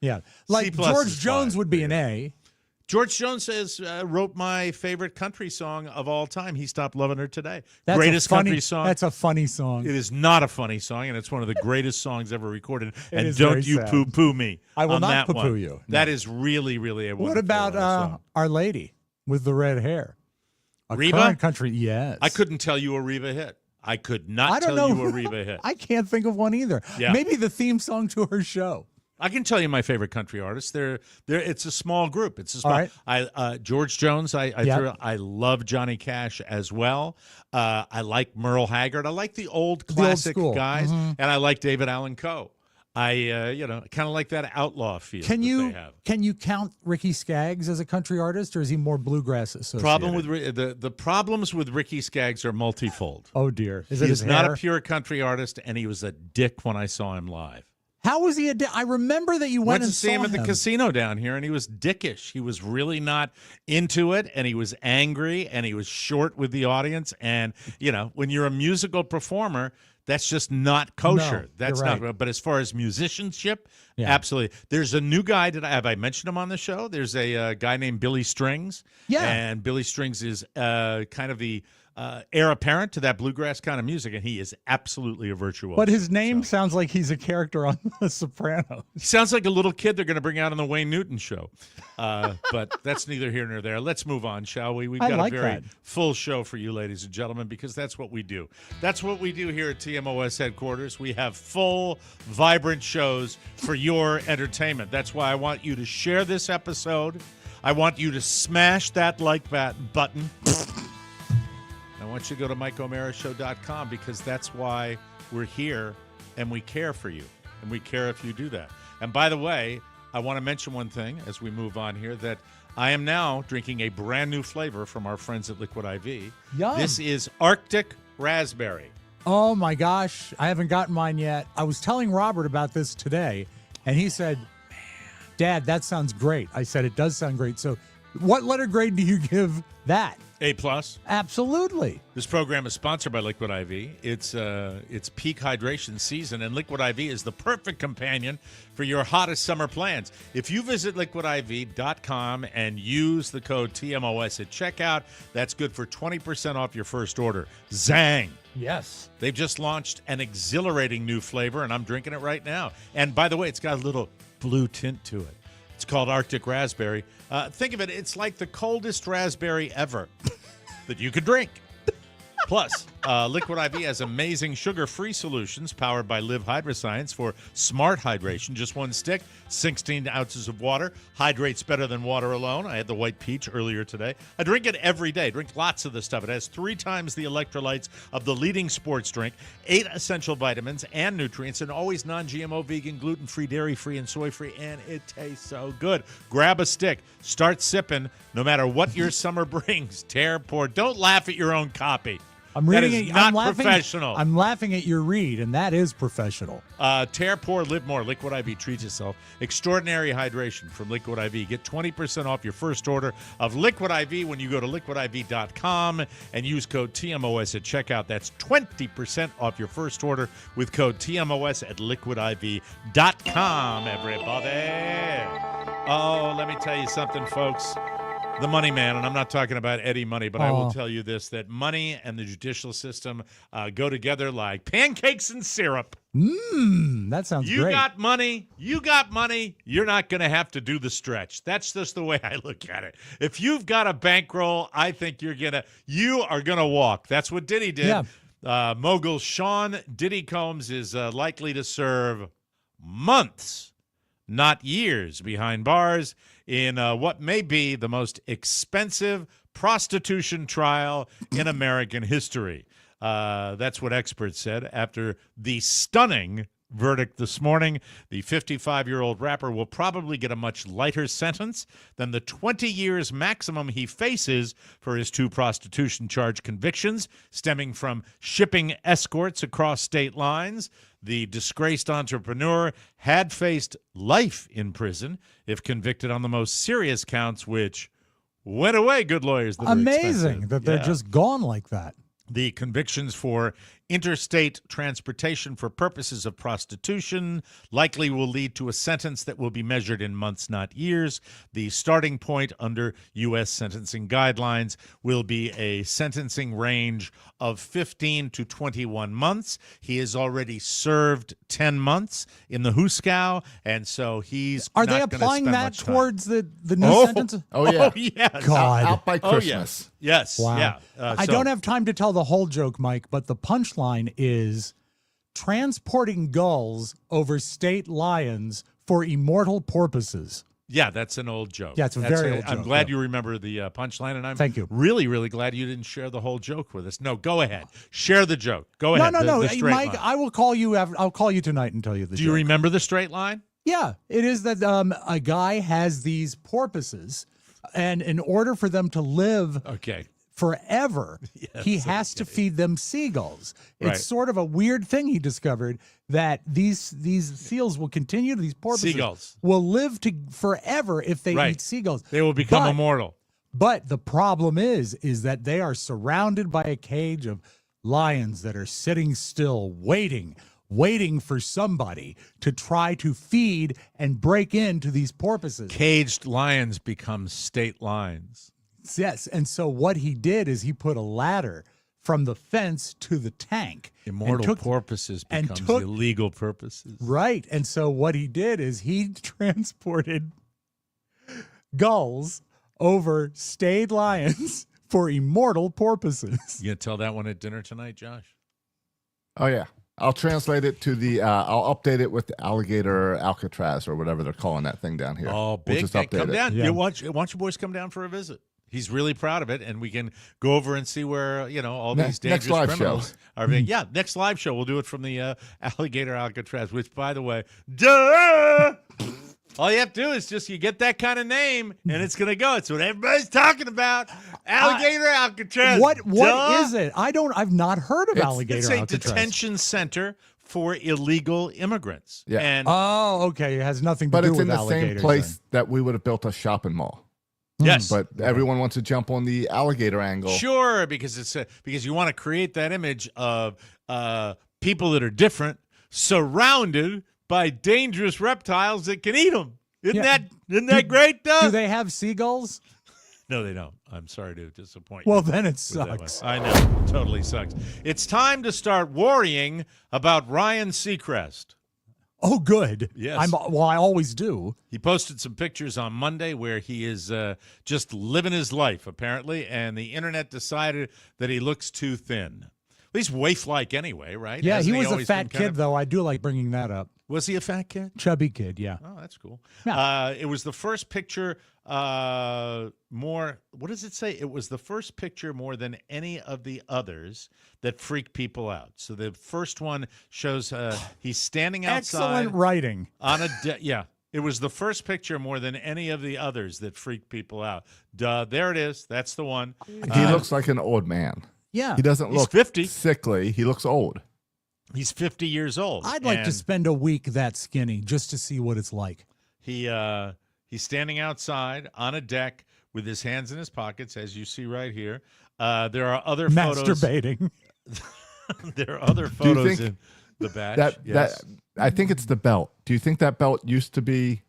Yeah. Like C+ George Jones would be an A. George Jones wrote my favorite country song of all time. He Stopped Loving Her Today. That's greatest country song. That's a funny song. It is not a funny song, and it's one of the greatest songs ever recorded. And is don't very you sad. poo-poo me. I will on not that poo-poo one. you. No. That is really, really a wonderful What about song. Our Lady with the red hair? Reba? Current country, yes. I couldn't tell you a Reba hit. I could not tell you a Reba hit. I can't think of one either. Yeah. Maybe the theme song to her show. I can tell you my favorite country artists. It's a small group. It's a small. Right. George Jones. I love Johnny Cash as well. I like Merle Haggard. I like the old classic guys, and I like David Allan Coe. I kind of like that outlaw feel. Can you they have. Can you count Ricky Skaggs as a country artist, or is he more bluegrass associated? The problems with Ricky Skaggs are multifold. Oh dear, He's not a pure country artist, and he was a dick when I saw him live. How was he a dick? I remember that you went to and see him at the casino down here, and he was dickish. He was really not into it, and he was angry, and he was short with the audience. And when you're a musical performer, that's just not kosher. No, that's right. not. But as far as musicianship, absolutely. There's a new guy. Have I mentioned him on the show? There's a guy named Billy Strings. Yeah. And Billy Strings is kind of the heir apparent to that bluegrass kind of music, and he is absolutely a virtuoso. But his name sounds like he's a character on The Sopranos. He sounds like a little kid they're going to bring out on the Wayne Newton show. But that's neither here nor there. Let's move on, shall we? We've got a very full show for you, ladies and gentlemen, because that's what we do. That's what we do here at TMOS headquarters. We have full, vibrant shows for your entertainment. That's why I want you to share this episode. I want you to smash that like button. I want you to go to MikeO'MaraShow.com because that's why we're here and we care for you. And we care if you do that. And by the way, I want to mention one thing as we move on here, that I am now drinking a brand new flavor from our friends at Liquid IV. Yum. This is Arctic Raspberry. Oh my gosh, I haven't gotten mine yet. I was telling Robert about this today, and he said, Dad, that sounds great. I said, it does sound great. So what letter grade do you give that? A+. Absolutely. This program is sponsored by Liquid IV. It's peak hydration season, and Liquid IV is the perfect companion for your hottest summer plans. If you visit liquidiv.com and use the code TMOS at checkout, that's good for 20% off your first order. Zang! Yes. They've just launched an exhilarating new flavor, and I'm drinking it right now. And by the way, it's got a little blue tint to it. It's called Arctic Raspberry. Think of it, it's like the coldest raspberry ever that you could drink. Plus, Liquid IV has amazing sugar-free solutions powered by Live Hydroscience for smart hydration. Just one stick, 16 ounces of water. Hydrates better than water alone. I had the white peach earlier today. I drink it every day. Drink lots of this stuff. It has 3 times the electrolytes of the leading sports drink, 8 essential vitamins and nutrients, and always non-GMO, vegan, gluten-free, dairy-free, and soy-free, and it tastes so good. Grab a stick. Start sipping no matter what your summer brings. Tear, pour. Don't laugh at your own copy. I'm reading that is it. not professional. I'm laughing at your read, and that is professional. Tear, pour, live more. Liquid IV treats yourself. Extraordinary hydration from Liquid IV. Get 20% off your first order of Liquid IV when you go to liquidiv.com and use code TMOS at checkout. That's 20% off your first order with code TMOS at liquidiv.com, everybody. Oh, let me tell you something, folks. The money man, and I'm not talking about Eddie Money, but I will tell you this, that money and the judicial system go together like pancakes and syrup. That sounds great. You got money, you're not going to have to do the stretch. That's just the way I look at it. If you've got a bankroll, I think you are going to walk. That's what Diddy did. Yeah. Mogul Sean Diddy Combs is likely to serve months, not years, behind bars in what may be the most expensive prostitution trial in American history. That's what experts said after the stunning verdict this morning. The 55-year-old rapper will probably get a much lighter sentence than the 20 years maximum he faces for his 2 prostitution charge convictions stemming from shipping escorts across state lines. The disgraced entrepreneur had faced life in prison if convicted on the most serious counts, which went away, good lawyers. Amazing that they're just gone like that. The convictions for interstate transportation for purposes of prostitution likely will lead to a sentence that will be measured in months, not years. The starting point under U.S. sentencing guidelines will be a sentencing range of 15 to 21 months. He has already served 10 months in the Hooskow, and so he's Are not they gonna applying spend that much time. towards the new sentence? Oh, yeah. Oh, yes. God. Out by Oh, Christmas. yes. Wow. Yeah. I So- don't have time to tell the whole joke, Mike, but the punchline is transporting gulls over state lines for immortal porpoises. Yeah, that's an old joke. Yeah, it's a very old joke. I'm glad yeah. you remember the punchline, and I'm Thank you. really, really glad you didn't share the whole joke with us. No, go ahead. Share the joke. Go ahead. No. The straight Mike, line. I will call you. I'll call you tonight and tell you the joke. Do you remember the straight line? Yeah, it is that a guy has these porpoises, and in order for them to live forever, he has to feed them seagulls. Right. It's sort of a weird thing he discovered, that these seals will continue, these porpoises Seagulls will live forever if they eat seagulls. They will become immortal. But the problem is that they are surrounded by a cage of lions that are sitting still, waiting for somebody to try to feed and break into these porpoises. Caged lions become state lions. Yes, and so what he did is he put a ladder from the fence to the tank. Immortal porpoises becomes illegal purposes. Right, and so what he did is he transported gulls over stayed lions for immortal porpoises. You gonna tell that one at dinner tonight, Josh? Oh yeah, I'll translate it to the. I'll update it with the alligator Alcatraz or whatever they're calling that thing down here. Oh, big! We'll just Hey, update come it. down. Yeah. You want your boys come down for a visit. He's really proud of it, and we can go over and see where all these dangerous live criminals show. are being. Yeah, next live show we'll do it from the alligator Alcatraz. Which, by the way, duh. All you have to do is just you get that kind of name, and it's gonna go. It's what everybody's talking about. Alligator Alcatraz. What Duh. is it? I've not heard of alligator It's a Alcatraz. detention center for illegal immigrants. Yeah. And Okay. It has nothing to But do it's with in the alligators. same place that we would have built a shopping mall. yes, But everyone wants to jump on the alligator angle. sure, because it's because you want to create that image of people that are different, surrounded by dangerous reptiles that can eat them. Isn't that great, though? Do they have seagulls? No, they don't. I'm sorry to disappoint you. Well, then it with that one. sucks. I know. It totally sucks. It's time to start worrying about Ryan Seacrest. Oh, good. Yes. I always do. He posted some pictures on Monday where he is just living his life, apparently, and the internet decided that he looks too thin. Well, he's waif-like anyway, right? Yeah, Hasn't he was a always fat been kind kid, though. I do like bringing that up. Was he a fat kid? Chubby kid, yeah. Oh, that's cool. Yeah. It was the first picture more, what does it say? It was the first picture more than any of the others that freaked people out. So the first one shows he's standing outside. Excellent writing. On a yeah. It was the first picture more than any of the others that freaked people out. Duh, there it is. That's the one. He looks like an old man. Yeah. He doesn't He's look 50. sickly. He looks old. He's 50 years old. I'd like to and spend a week that skinny just to see what it's like. He's standing outside on a deck with his hands in his pockets, as you see right here. There are other photos. Masturbating. There are other photos in the batch. I think it's the belt. Do you think that belt used to be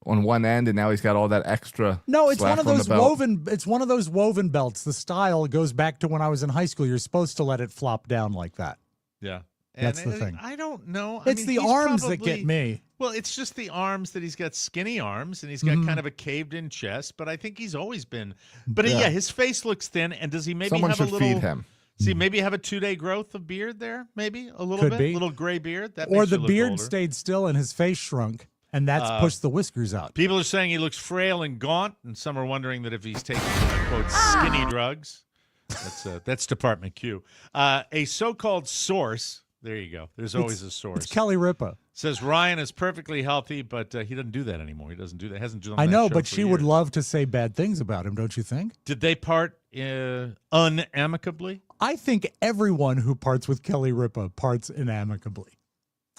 on one end and now he's got all that extra? No, it's one slack of on the those belt? woven. It's one of those woven belts. The style goes back to when I was in high school. You're supposed to let it flop down like that. Yeah. That's the thing. I don't know. It's the he's arms that probably- get me. Well, it's just the arms that he's got skinny arms and he's got kind of a caved-in chest. But I think he's always been. But yeah, his face looks thin. And does he maybe Someone have a should little? feed him. See, maybe have a 2-day growth of beard there. Maybe a little Could bit, be. little gray beard. That Or makes the you look beard older. stayed still and his face shrunk, and that's pushed the whiskers out. People are saying he looks frail and gaunt, and some are wondering that if he's taking quote skinny drugs. That's Department Q. A so-called source. There you go. There's always a source. It's Kelly Ripa. Says Ryan is perfectly healthy, but he doesn't do that anymore. He doesn't do that. Hasn't done. I that know, show but for she would years. love to say bad things about him, don't you think? Did they part unamicably? I think everyone who parts with Kelly Ripa parts inamicably.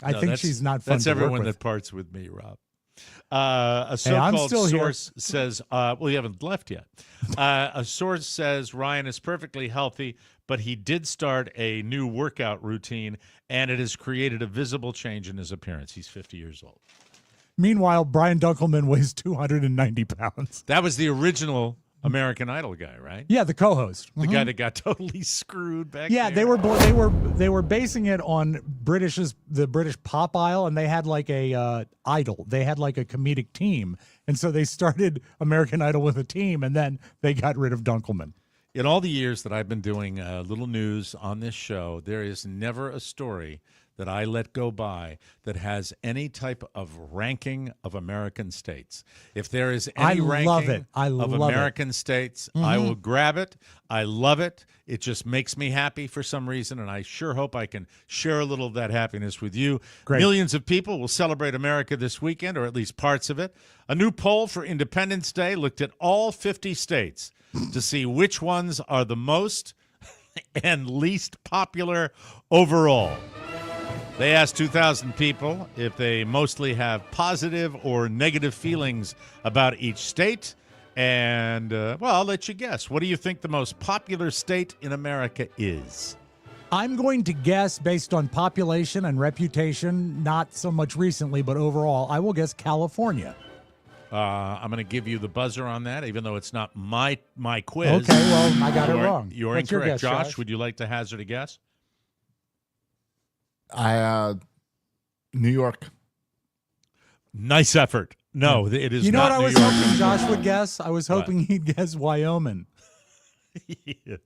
I No, think that's- she's not fun That's to work everyone with. that parts with me, Rob. A I'm so-called still here. source says, well, you haven't left yet. A source says Ryan is perfectly healthy, but he did start a new workout routine, and it has created a visible change in his appearance. He's 50 years old. Meanwhile, Brian Dunkelman weighs 290 pounds. That was the original American Idol guy, right? Yeah, the co-host. The guy that got totally screwed back Yeah, there. they were basing it on the British pop aisle, and they had like a idol. They had like a comedic team, and so they started American Idol with a team, and then they got rid of Dunkelman. In all the years that I've been doing little news on this show, there is never a story that I let go by that has any type of ranking of American states. If there is any ranking of American states, I will grab it. I love it. It just makes me happy for some reason, and I sure hope I can share a little of that happiness with you. Great. Millions of people will celebrate America this weekend, or at least parts of it. A new poll for Independence Day looked at all 50 states to see which ones are the most and least popular overall. They asked 2,000 people if they mostly have positive or negative feelings about each state. And, well, I'll let you guess. What do you think the most popular state in America is? I'm going to guess, based on population and reputation, not so much recently, but overall, I will guess California. I'm going to give you the buzzer on that, even though it's not my quiz. Okay, well, I got it wrong. You're What's your incorrect. guess, Josh, Josh? would you like to hazard a guess? New York. Nice effort. No, it is You know not what I was New York. hoping Josh would guess? I was hoping he'd guess Wyoming. Yeah.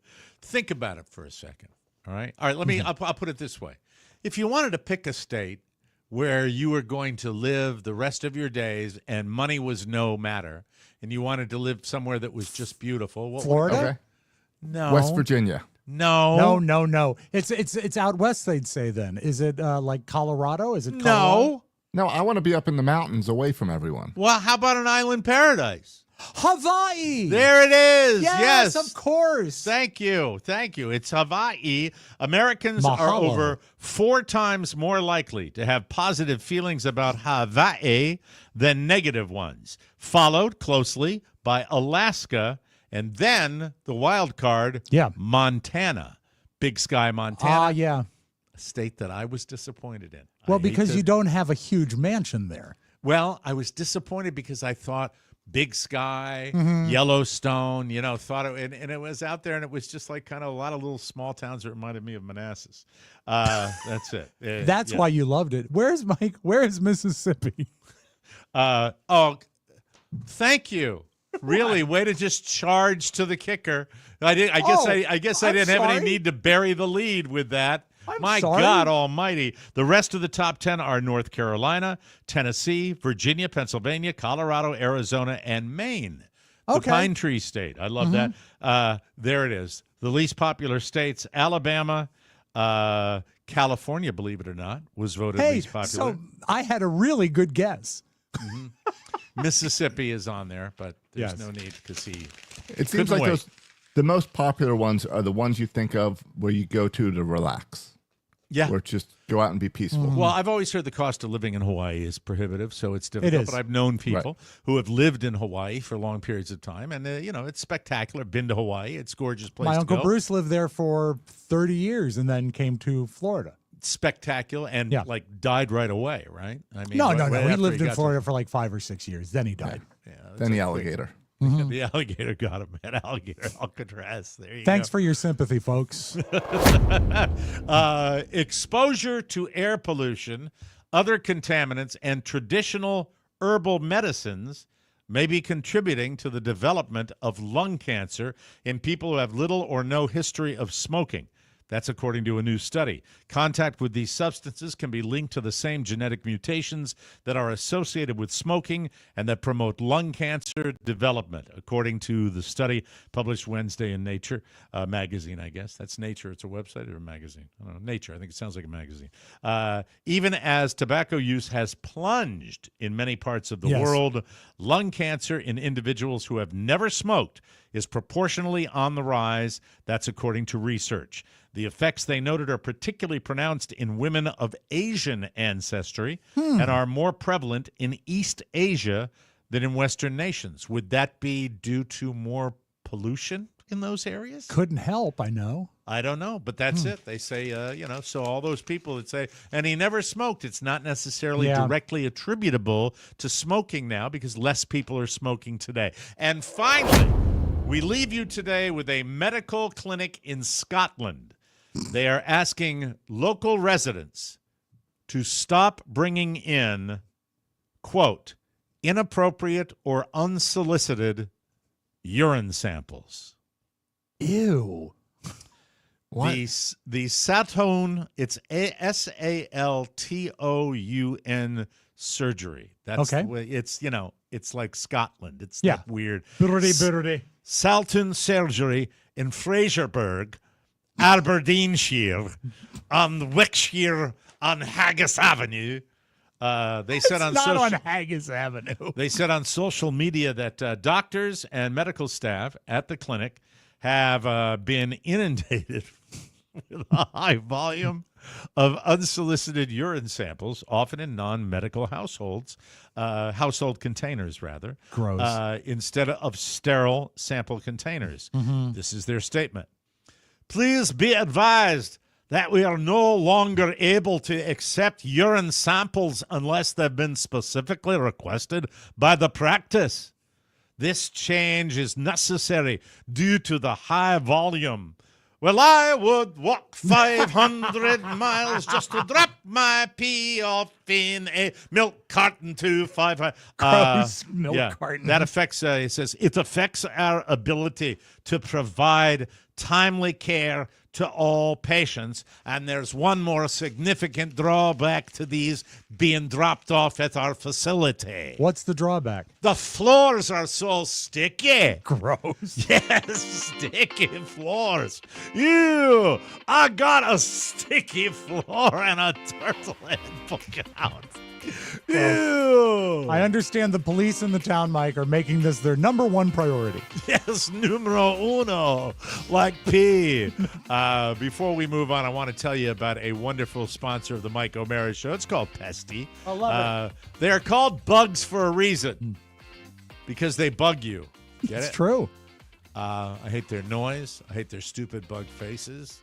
Think about it for a second. All right. Let me. I'll put it this way: if you wanted to pick a state where you were going to live the rest of your days and money was no matter, and you wanted to live somewhere that was just beautiful, what Florida? Okay. No. West Virginia. No. No. It's out west, they'd say then. Is it like Colorado? Is it Colorado? No, I want to be up in the mountains away from everyone. Well, how about an island paradise? Hawaii. There it is. Yes, of course. Thank you. It's Hawaii. Americans are Mahalo. over 4 times more likely to have positive feelings about Hawaii than negative ones, followed closely by Alaska, and then the wild card, Montana. Big Sky, Montana. Yeah. A state that I was disappointed in. Well, because you don't have a huge mansion there. Well, I was disappointed because I thought Big Sky, Mhm. Yellowstone, thought it, and it was out there, and it was just like kind of a lot of little small towns that reminded me of Manassas. That's it. That's why you loved it. Where's Mike? Where is Mississippi? Thank you. Really, way to just charge to the kicker. I guess I didn't have any need to bury the lead with that. My God almighty. The rest of the top 10 are North Carolina, Tennessee, Virginia, Pennsylvania, Colorado, Arizona, and Maine. The Pine Tree State. I love that. There it is. The least popular states, Alabama, California, believe it or not, was voted least popular. So I had a really good guess. Mississippi is on there, but there's no need because It seems like the most popular ones are the ones you think of where you go to relax. Yeah. Or just go out and be peaceful. Well, I've always heard the cost of living in Hawaii is prohibitive, so it's difficult. It is. But I've known people who have lived in Hawaii for long periods of time, and it's spectacular. Been to Hawaii; it's a gorgeous place. My to Uncle go. Bruce lived there for 30 years and then came to Florida. Spectacular, and died right away. Right? I mean, No. right He after lived in got Florida for like 5 or 6 years. Then he died. Then the alligator. The alligator got him, man. Alligator Alcatraz. There you Thanks go. for your sympathy, folks. Exposure to air pollution, other contaminants, and traditional herbal medicines may be contributing to the development of lung cancer in people who have little or no history of smoking. That's according to a new study. Contact with these substances can be linked to the same genetic mutations that are associated with smoking and that promote lung cancer development, according to the study published Wednesday in Nature magazine, I guess. That's Nature. It's a website or a magazine? I don't know. Nature. I think it sounds like a magazine. Even as tobacco use has plunged in many parts of the world, lung cancer in individuals who have never smoked is proportionally on the rise. That's according to research. The effects they noted are particularly pronounced in women of Asian ancestry and are more prevalent in East Asia than in Western nations. Would that be due to more pollution in those areas? Couldn't help, I know. I don't know, but that's it. They say, so all those people that say, and he never smoked, it's not necessarily directly attributable to smoking now because less people are smoking today. And finally, we leave you today with a medical clinic in Scotland. They are asking local residents to stop bringing in, quote, inappropriate or unsolicited urine samples. Ew. What? The Saltoun, it's Saltoun surgery. That's Okay. the way, it's like Scotland. It's Yeah. that weird. Birdie. Saltoun surgery in Fraserburgh, Aberdeenshire, on Wickshire on Haggis Avenue. They said It's not on Haggis Avenue. They said on social media that doctors and medical staff at the clinic have been inundated with a high volume of unsolicited urine samples, often in non-medical household containers, rather. Gross. Instead of sterile sample containers. Mm-hmm. This is their statement. Please be advised that we are no longer able to accept urine samples unless they've been specifically requested by the practice. This change is necessary due to the high volume. Well, I would walk 500 miles just to drop my pee off in a milk carton to 500. Gross milk carton. That affects, it says, it affects our ability to provide timely care to all patients. And there's one more significant drawback to these being dropped off at our facility. What's the drawback? The floors are so sticky. Gross. Yes, sticky floors. Ew, I got a sticky floor and a turtle head poking out. Ew. I understand the police in the town, Mike, are making this their number one priority. Yes, numero uno, like P. Before we move on, I want to tell you about a wonderful sponsor of the Mike O'Mara Show. It's called Pesty. I love it. They are called bugs for a reason, because they bug you. Get It's it? true. I hate their noise. I hate their stupid bug faces.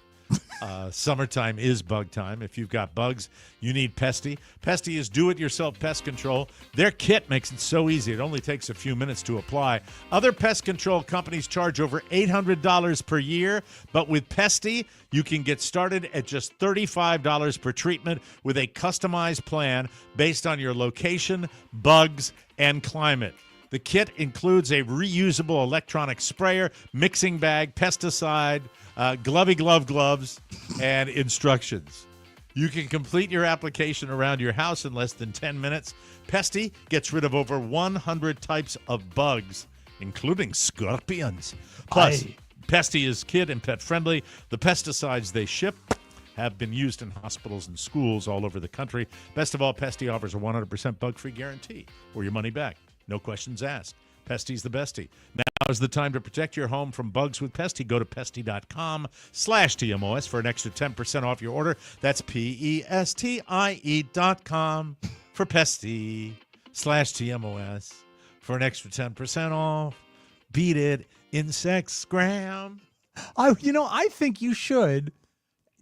Summertime is bug time. If you've got bugs, you need Pesty. Pesty is do-it-yourself pest control. Their kit makes it so easy. It only takes a few minutes to apply. Other pest control companies charge over $800 per year, but with Pesty, you can get started at just $35 per treatment with a customized plan based on your location, bugs, and climate. The kit includes a reusable electronic sprayer, mixing bag, pesticide, glovey gloves, and instructions. You can complete your application around your house in less than 10 minutes. Pesty gets rid of over 100 types of bugs, including scorpions. Plus, Pesty is kid and pet friendly. The pesticides they ship have been used in hospitals and schools all over the country. Best of all, Pesty offers a 100% bug-free guarantee or your money back. No questions asked. Pesty's the bestie. Now is the time to protect your home from bugs with Pesty. Go to pesty.com/TMOS for an extra 10% off your order. That's PESTIE.com for Pesty/TMOS for an extra 10% off. Beat it, insects, scram. I think you should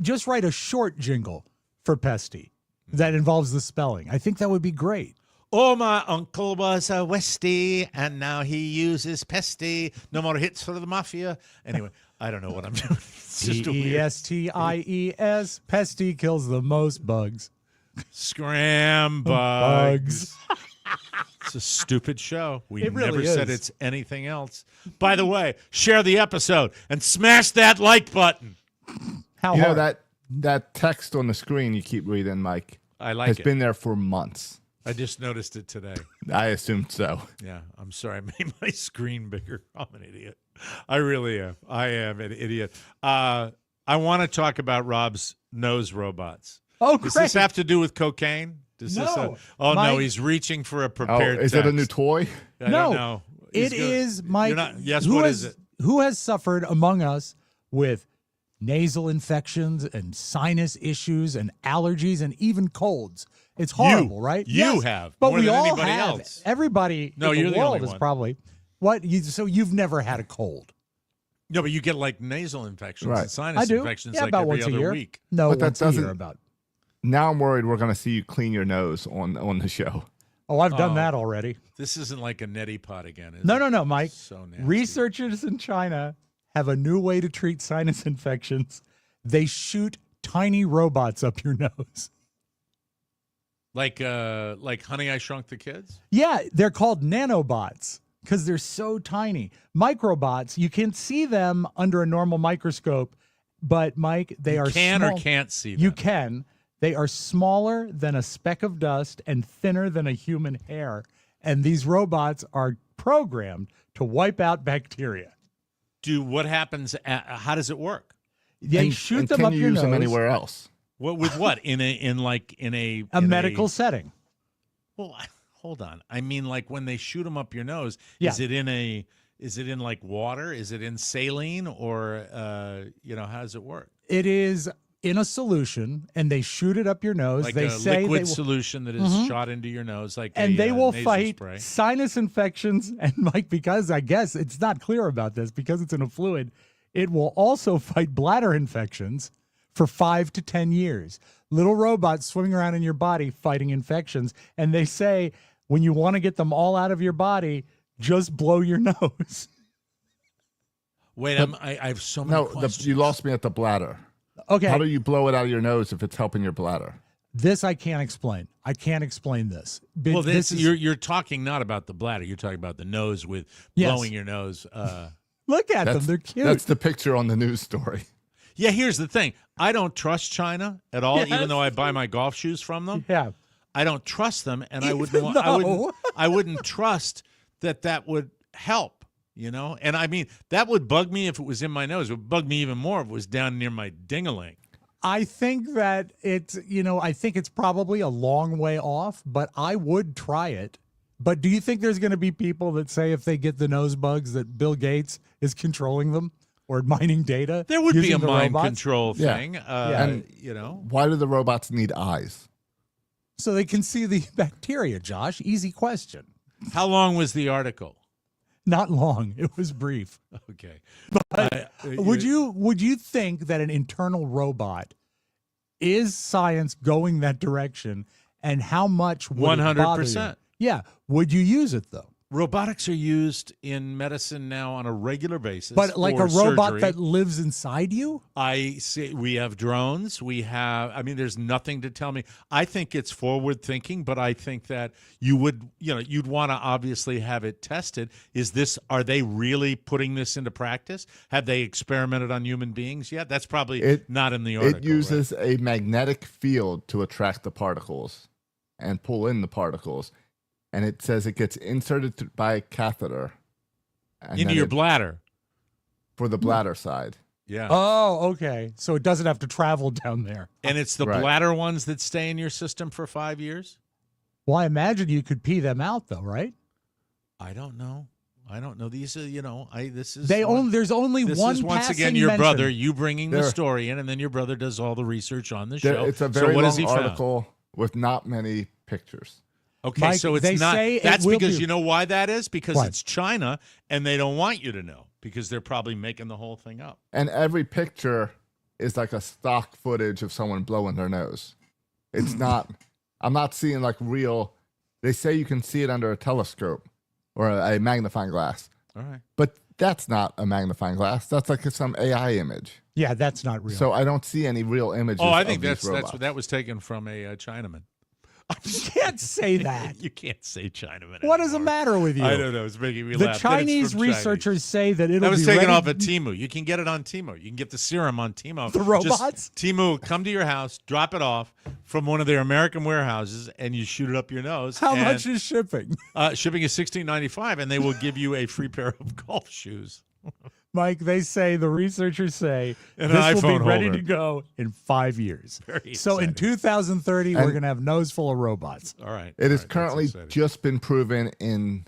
just write a short jingle for Pesty that involves the spelling. I think that would be great. Oh, my uncle was a Westie, and now he uses Pesty. No more hits for the mafia. Anyway, I don't know what I'm doing. It's just a weird... PESTIES. Pesty kills the most bugs. Scram bugs. It's a stupid show. We never said it's anything else. By the way, share the episode and smash that like button. How you hard? know that text on the screen you keep reading, Mike, I like has it. been there for months. I just noticed it today. I assumed so. Yeah, I'm sorry. I made my screen bigger. I'm an idiot. I really am. I am an idiot. I want to talk about Rob's nose robots. Oh, Does great. this have to do with cocaine? No. No, he's reaching for a prepared is text. it a new toy? I don't know. It is, Mike. Yes, what is it? Who has suffered among us with nasal infections and sinus issues and allergies and even colds? It's horrible, right? You have, but more we than all anybody have. else. Everybody No, in you're the the world only is one. probably so you've never had a cold. No, but you get like nasal infections Right. and sinus I do. infections Yeah, like about every once a other year. week. No, But that once a year doesn't- about. Now I'm worried we're going to see you clean your nose on the show. Oh, I've done that already. This isn't like a neti pot again, is it? No, Mike. So nasty. Researchers in China have a new way to treat sinus infections. They shoot tiny robots up your nose. Like Honey, I Shrunk the Kids? Yeah, they're called nanobots because they're so tiny. Microbots, you can see them under a normal microscope But, Mike, they are can small. or can't see them. You can. They are smaller than a speck of dust and thinner than a human hair. And these robots are programmed to wipe out bacteria. What happens? How does it work? They shoot them up your nose. Can you use them anywhere else? With what? In a medical setting. Well, hold on. I mean, like when they shoot them up your nose, Yeah. is it in like water? Is it in saline, or how does it work? It is in a solution, and they shoot it up your nose. Like they a say liquid solution that is shot into your nose, and they will nasal fight spray. sinus infections. And Mike, because I guess it's not clear about this, because it's in a fluid, it will also fight bladder infections for 5 to 10 years. Little robots swimming around in your body fighting infections. And they say when you want to get them all out of your body, just blow your nose. Wait, I have so many questions. You lost me at the bladder. Okay. How do you blow it out of your nose if it's helping your bladder? This I can't explain. I can't explain this. Well, you're talking not about the bladder. You're talking about the nose with blowing your nose. Look at them. They're cute. That's the picture on the news story. Yeah, here's the thing. I don't trust China at all, even though I buy my golf shoes from them. Yeah. I don't trust them, and I wouldn't trust that would help, And I mean, that would bug me if it was in my nose. It would bug me even more if it was down near my ding-a-ling. I think that I think it's probably a long way off, but I would try it. But do you think there's going to be people that say if they get the nose bugs that Bill Gates is controlling them or mining data? There would be a mind robots? control thing. Why do the robots need eyes? So they can see the bacteria, Josh. Easy question. How long was the article? Not long. It was brief. Okay. But would you think that an internal robot is science going that direction, and how much would 100%. Yeah. Would you use it though? Robotics are used in medicine now on a regular basis. But like a robot surgery. that lives inside you? I see. We have drones. There's nothing to tell me. I think it's forward thinking, but I think that you'd want to obviously have it tested. Are they really putting this into practice? Have they experimented on human beings yet? That's probably not in the article. It uses a magnetic field to attract the particles and pull in the particles. And it says it gets inserted by a catheter. Into your bladder. For the bladder side. Yeah. Oh, okay. So it doesn't have to travel down there. And it's the bladder ones that stay in your system for 5 years? Well, I imagine you could pee them out, though, right? I don't know. These are, there's only one once again your brother, you bringing the story in, and then your brother does all the research on the show. It's a very long article with not many pictures. Okay, Mike, so it's not. That's because you know why that is? Because it's China, and they don't want you to know because they're probably making the whole thing up. And every picture is like a stock footage of someone blowing their nose. It's not. I'm not seeing like real. They say you can see it under a telescope or a magnifying glass. All right, but that's not a magnifying glass. That's like some AI image. Yeah, that's not real. So I don't see any real images. Oh, I think that's that was taken from a Chinaman. You can't say that. You can't say Chinaman. What is the matter with you? I don't know. It's making me the laugh. Chinese researchers say that it'll be That was taken ready. off at Temu. You can get it on Temu. You can get the serum on Temu. The robots? Temu, come to your house, drop it off from one of their American warehouses, and you shoot it up your nose. How much is shipping? Shipping is $16.95, and they will give you a free pair of golf shoes. Mike, the researchers say An this will be iPhone ready holder. to go in 5 years. Very so in 2030, we're going to have nose full of robots. All right. It has currently just been proven in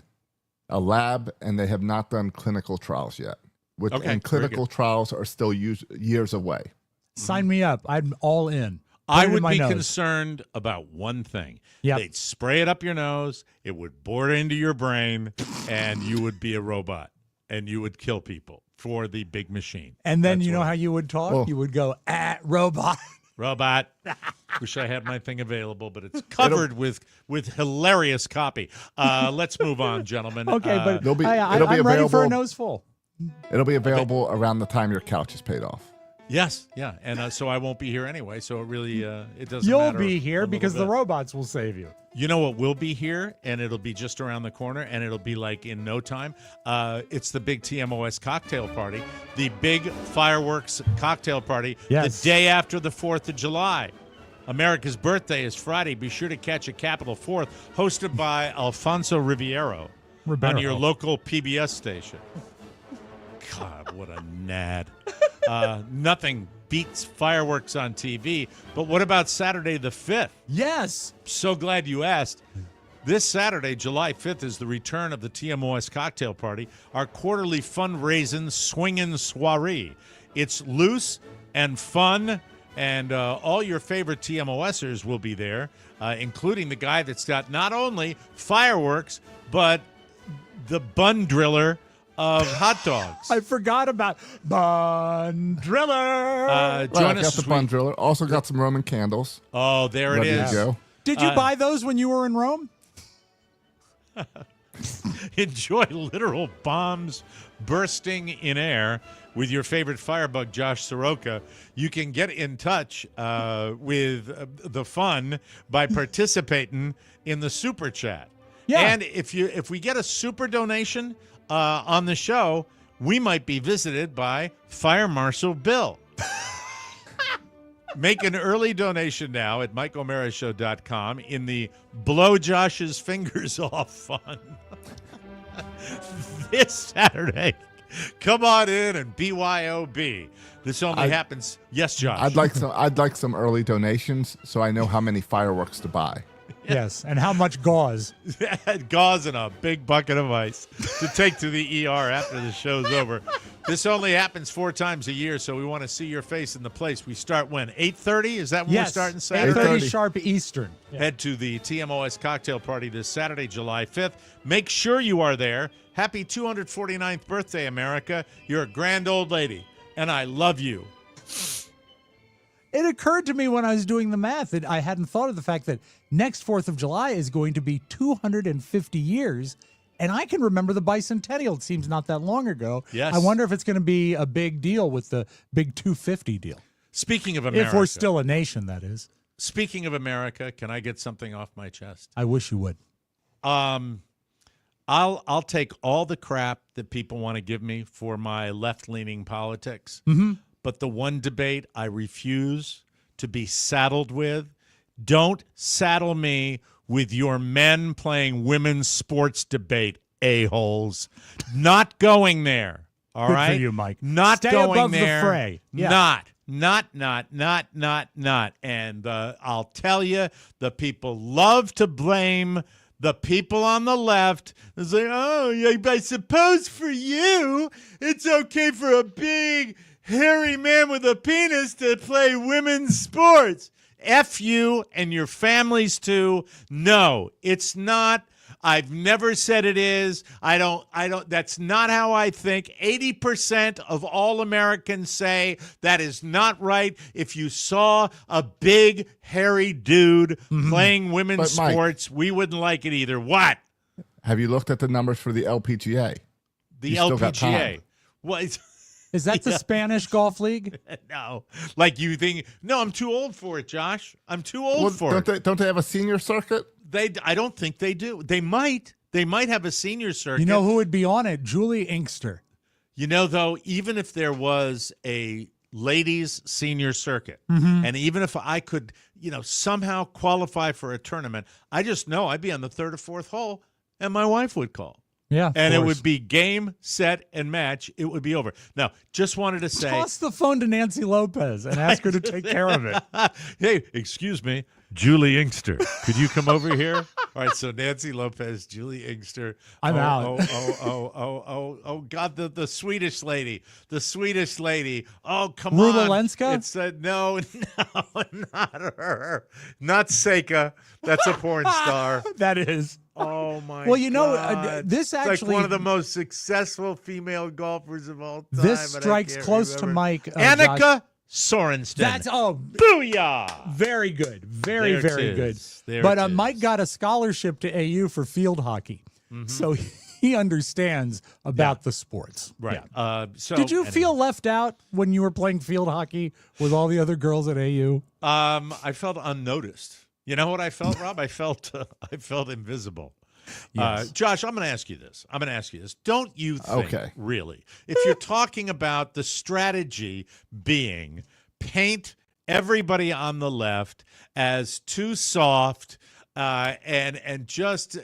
a lab, and they have not done clinical trials yet. And clinical trials are still years away. Sign me up. I'm all in. I would be concerned about one thing. Yep. They'd spray it up your nose, it would bore into your brain, and you would be a robot, and you would kill people for the big machine. And then you know how you would talk? You would go, robot. Robot. Wish I had my thing available, but it's covered with hilarious copy. Let's move on, gentlemen. Okay, but it'll be I'm ready available for a nose full. It'll be available around the time your couch is paid off. Yes, yeah, and so I won't be here anyway. So it really it doesn't. You'll matter be here a because little the bit. robots will save you. You know what will be here, and it'll be just around the corner, and it'll be like in no time. It's the big TMOS cocktail party, the big fireworks cocktail party, Yes. the day after the 4th of July. America's birthday is Friday. Be sure to catch a Capital 4th, hosted by Alfonso Ribeiro on your local PBS station. God, what a nad. Nothing beats fireworks on TV. But what about Saturday the 5th? Yes. So glad you asked. This Saturday, July 5th, is the return of the TMOS Cocktail Party, our quarterly fundraising swinging soiree. It's loose and fun, and all your favorite TMOSers will be there, including the guy that's got not only fireworks, but the bun driller of hot dogs. I forgot about Bun Driller. Join got us. the bun driller. Also got some Roman candles. Oh, there it Ready is. to go. Did you buy those when you were in Rome? Enjoy literal bombs bursting in air with your favorite firebug, Josh Soroka. You can get in touch with the fun by participating in the super chat. Yeah. And if we get a super donation on the show, we might be visited by Fire Marshal Bill. Make an early donation now at MikeO'MaraShow.com in the Blow Josh's Fingers Off fund. This Saturday, come on in and BYOB. This only happens. Yes, Josh. I'd like some early donations so I know how many fireworks to buy. Yes, and how much gauze? Gauze and a big bucket of ice to take to the ER after the show's over. This only happens 4 times a year, so we want to see your face in the place. We start when? 8:30? Is that when we're starting Saturday? 8:30 sharp Eastern. Yeah. Head to the TMOS cocktail party this Saturday, July 5th. Make sure you are there. Happy 249th birthday, America. You're a grand old lady, and I love you. It occurred to me when I was doing the math that I hadn't thought of the fact that next 4th of July is going to be 250 years, and I can remember the bicentennial. It seems not that long ago. Yes. I wonder if it's going to be a big deal with the big 250 deal. Speaking of America. If we're still a nation, that is. Speaking of America, can I get something off my chest? I wish you would. I'll take all the crap that people want to give me for my left-leaning politics. Mm-hmm. But the one debate I refuse to be saddled with, don't saddle me with your men playing women's sports debate, a-holes. Not going there, all Good right? for you, Mike. Not Stay going above there. the fray. Yeah. Not. And I'll tell you, the people love to blame the people on the left. It's like, oh, yeah, I suppose for you, it's okay for a big, hairy man with a penis to play women's sports. F you and your families too. No, it's not. I've never said it is. I don't, that's not how I think. 80% of all Americans say that is not right. If you saw a big, hairy dude playing women's But Mike, sports, we wouldn't like it either. What? Have you looked at the numbers for the LPGA? The You still got LPGA. time. What? Is that the Spanish golf league? No. Like you think, no, I'm too old for it, Josh. I'm too old for it. Don't they have a senior circuit? I don't think they do. They might have a senior circuit. You know who would be on it? Julie Inkster. You know, though, even if there was a ladies senior circuit, and even if I could, somehow qualify for a tournament, I just know I'd be on the 3rd or 4th hole, and my wife would call. Yeah, and it would be game, set, and match. It would be over. Now, just wanted to say, toss the phone to Nancy Lopez and ask her to take care of it. Hey, excuse me, Julie Inkster, could you come over here? All right, so Nancy Lopez, Julie Inkster. I'm out. Oh, God, the Swedish lady. Oh, come Rula on. Lenska? It's no, not her. Not Seika. That's a porn star. That is. Oh, my Well, God. this It's actually. like one of the most successful female golfers of all time. This but I strikes can't close to remember. Mike. Annika Josh. Sorenston. That's Booyah! very good. Very, There it very good. is. There But it Mike is. got a scholarship to AU for field hockey. So he understands about the sports. Right. Yeah. So did you anyway. feel left out when you were playing field hockey with all the other girls at AU? I felt unnoticed. You know what I felt, Rob? I felt invisible. Yes. Josh, I'm going to ask you this. Don't you think, really, if you're talking about the strategy being paint everybody on the left as too soft, and just,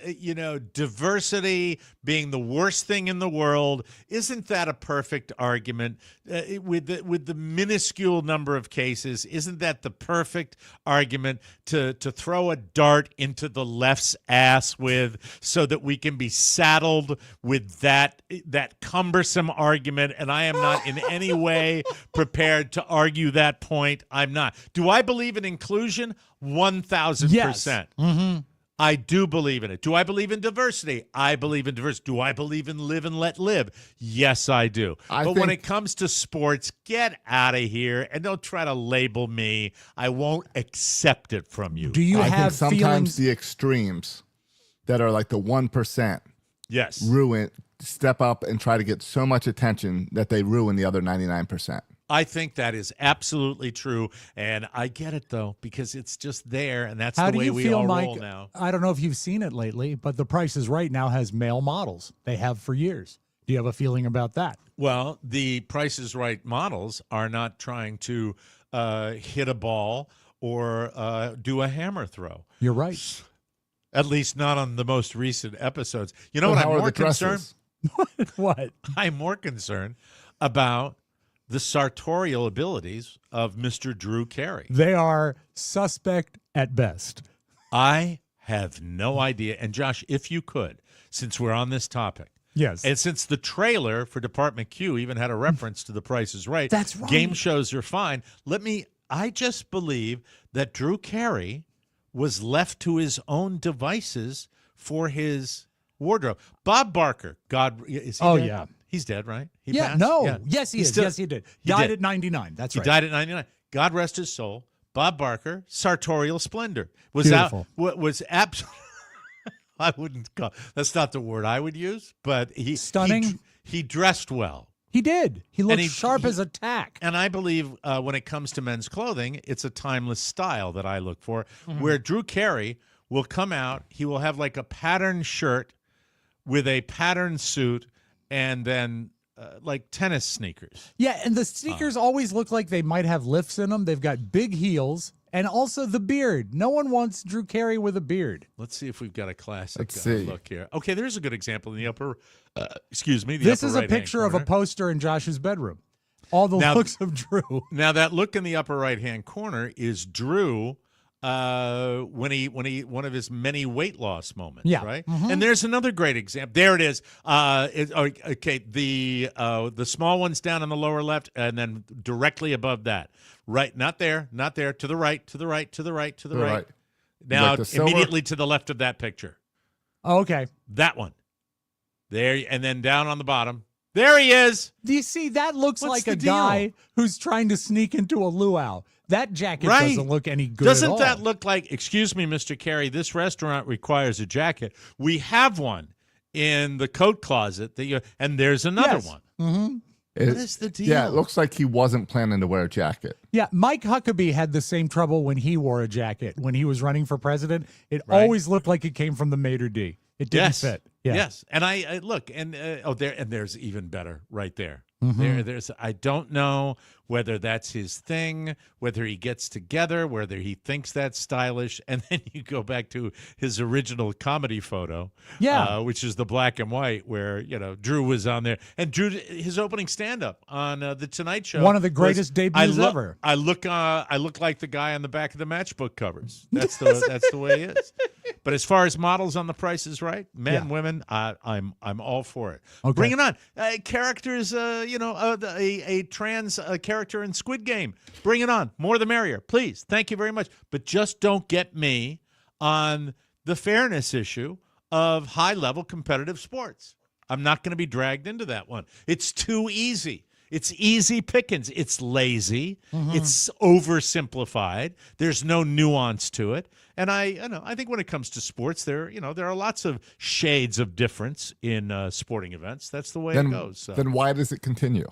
diversity being the worst thing in the world, isn't that a perfect argument? With the minuscule number of cases, isn't that the perfect argument to throw a dart into the left's ass with, so that we can be saddled with that cumbersome argument? And I am not in any way prepared to argue that point. I'm not. Do I believe in inclusion? 1,000%. Yes. Mm-hmm. I do believe in it. Do I believe in diversity? I believe in diversity. Do I believe in live and let live? Yes, I do. But when it comes to sports, get out of here and don't try to label me. I won't accept it from you. Do you I have think sometimes feelings? the extremes that are like the 1% Yes. step up and try to get so much attention that they ruin the other 99%. I think that is absolutely true, and I get it, though, because it's just there, and that's How the do way you we feel, all Mike? roll now. I don't know if you've seen it lately, but The Price is Right now has male models. They have for years. Do you have a feeling about that? Well, the Price is Right models are not trying to hit a ball or do a hammer throw. You're right. At least not on the most recent episodes. You know But what how I'm are more the dresses? concerned? What? I'm more concerned about the sartorial abilities of Mr. Drew Carey. They are suspect at best. I have no idea. And Josh, if you could, since we're on this topic, Yes. and since the trailer for Department Q even had a reference to The Price is Right, That's right. game shows are fine. I just believe that Drew Carey was left to his own devices for his wardrobe. Bob Barker, is he dead? Yeah. He's dead, right? He Yeah, passed? no. Yeah. Yes, he He's is. still- Yes, he did. He Died did. at 99. That's He right. died at 99. God rest his soul. Bob Barker, sartorial splendor. Beautiful. Was absolutely, I wouldn't call, that's not the word I would use, but Stunning. He dressed well. He did. He looked he- sharp he- as a tack. And I believe when it comes to men's clothing, it's a timeless style that I look for, where Drew Carey will come out, he will have like a patterned shirt with a patterned suit and then like tennis sneakers. Yeah, and the sneakers always look like they might have lifts in them. They've got big heels and also the beard. No one wants Drew Carey with a beard. Let's see if we've got a classic Let's see. look here. Okay, there's a good example in the upper, This is a picture of a poster in Josh's bedroom. All the looks of Drew. Now that look in the upper right-hand corner is Drew when he one of his many weight loss moments, Yeah. right? Mhm. And there's another great example. There it is. Okay, the small one's down on the lower left, and then directly above that, right? Not there, to the right, to the right, to the right, to the right. Now Like the silver? immediately to the left of that picture, Oh, okay. that one. There, and then down on the bottom. There he is. Do you see? That looks What's like a the deal? guy who's trying to sneak into a luau. That jacket Right. doesn't look any good Doesn't at all. that look like, excuse me, Mr. Carey, this restaurant requires a jacket. We have one in the coat closet, and there's another Yes. one. Mm-hmm. What is the deal? Yeah, it looks like he wasn't planning to wear a jacket. Yeah, Mike Huckabee had the same trouble when he wore a jacket when he was running for president. It Right. always looked like it came from the maitre d'. It didn't Yes. fit. Yeah. Yes. And I look, and there's even better right there. Mhm. There's I don't know whether that's his thing, whether he gets together, whether he thinks that's stylish, and then you go back to his original comedy photo, which is the black and white, where Drew was on there, and Drew his opening stand up on the Tonight Show, One of the greatest debuts ever. I look like the guy on the back of the matchbook covers. That's the way he is. But as far as models on The Price is Right, men, women, I'm all for it. Okay. Bring it on. Characters, a trans character in Squid Game. Bring it on. More the merrier, please. Thank you very much. But just don't get me on the fairness issue of high-level competitive sports. I'm not going to be dragged into that one. It's too easy. It's easy pickings. It's lazy. It's oversimplified. There's no nuance to it. And I think when it comes to sports, there are lots of shades of difference in sporting events. That's the way it goes. So. Then why does it continue?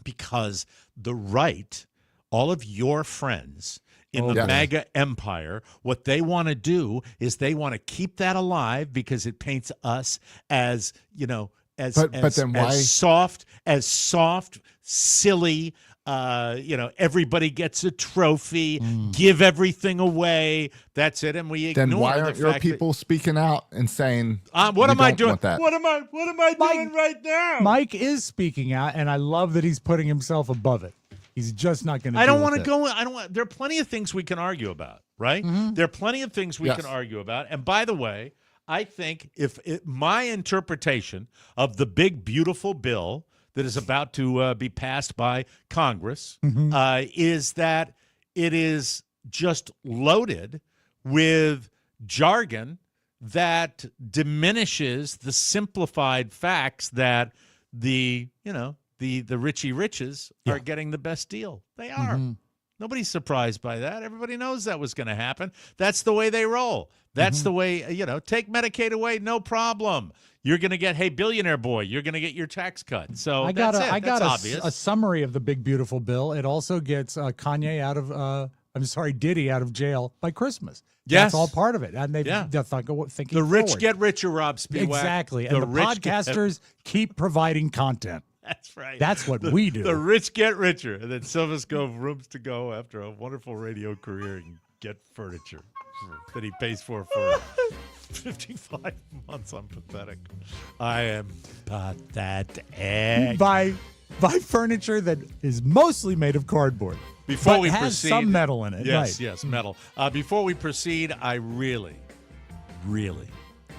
Because the right, all of your friends in the MAGA empire, what they want to do is they want to keep that alive because it paints us as, as soft, silly, everybody gets a trophy, give everything away. That's it. And we ignore then why aren't your people speaking out and saying, what am I doing? That? What am I doing right now? Mike is speaking out, and I love that he's putting himself above it. He's just not going to. I don't want to go. There are plenty of things we can argue about, right? There are plenty of things we can argue about. And by the way, I think my interpretation of the big, beautiful bill that is about to be passed by Congress is that it is just loaded with jargon that diminishes the simplified facts that the Richie Riches are getting the best deal. They are. Nobody's surprised by that. Everybody knows that was going to happen. That's the way they roll. That's the way, take Medicaid away, no problem. You're going to get, hey, billionaire boy, you're going to get your tax cut. So I got a summary of the big, beautiful bill. It also gets Diddy out of jail by Christmas. Yes. That's all part of it. And they're thinking the rich forward. Get richer, Rob Spiewak. Exactly. And the podcasters keep providing content. That's right. That's what we do. The rich get richer. And then some of us go rooms to go after a wonderful radio career and get furniture that he pays for 55 months. I'm pathetic. I am pathetic. Buy furniture that is mostly made of cardboard. Before we has proceed, some metal in it. Yes, right. yes, metal. Before we proceed, I really, really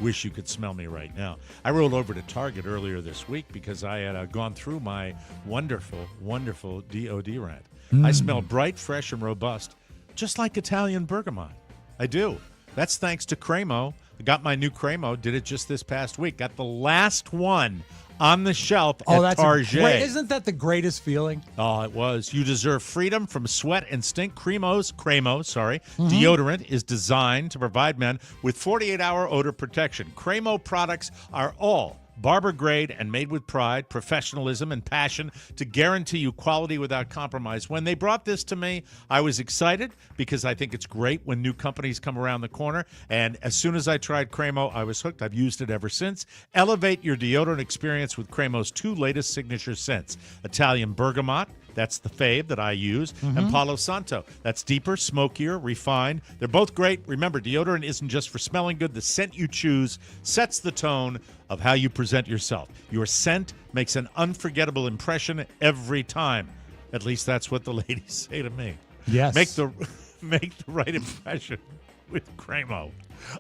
wish you could smell me right now. I rolled over to Target earlier this week because I had gone through my wonderful, wonderful deodorant. I smell bright, fresh, and robust, just like Italian bergamot. I do. That's thanks to Cremo. I got my new Cremo, did it just this past week. Got the last one on the shelf at Target. Isn't that the greatest feeling? Oh, it was. You deserve freedom from sweat and stink. Cremo, deodorant is designed to provide men with 48-hour odor protection. Cremo products are all barber grade and made with pride, professionalism, and passion to guarantee you quality without compromise. When they brought this to me, I was excited because I think it's great when new companies come around the corner. And as soon as I tried Cremo, I was hooked. I've used it ever since. Elevate your deodorant experience with Cremo's two latest signature scents: Italian Bergamot, that's the fave that I use, and Palo Santo. That's deeper, smokier, refined. They're both great. Remember, deodorant isn't just for smelling good. The scent you choose sets the tone of how you present yourself. Your scent makes an unforgettable impression every time. At least that's what the ladies say to me. Yes. Make the right impression with Cremo.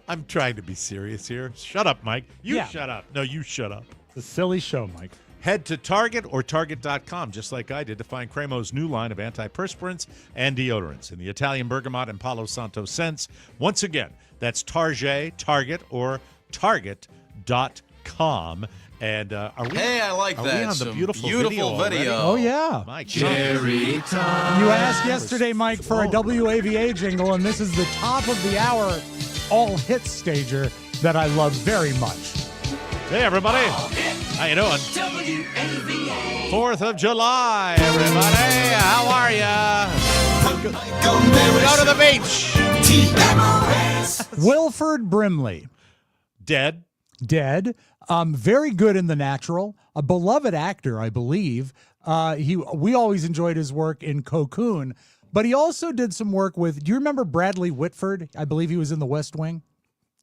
I'm trying to be serious here. Shut up, Mike. Shut up. No, you shut up. It's a silly show, Mike. Head to Target or Target.com, just like I did, to find Cremo's new line of antiperspirants and deodorants in the Italian Bergamot and Palo Santo scents. Once again, that's Target or Target.com. And are we? Hey, I like that. We on the beautiful video. Oh yeah, Mike. Cherry time. You asked yesterday, Mike, for a WAVA jingle, and this is the top of the hour all hits stager that I love very much. Hey everybody, how you doing? 4th of July, everybody. How are ya? Go to the beach. Wilford Brimley, Dead. Very good in The Natural, a beloved actor, I believe. We always enjoyed his work in Cocoon, but he also did some work with. Do you remember Bradley Whitford? I believe he was in The West Wing.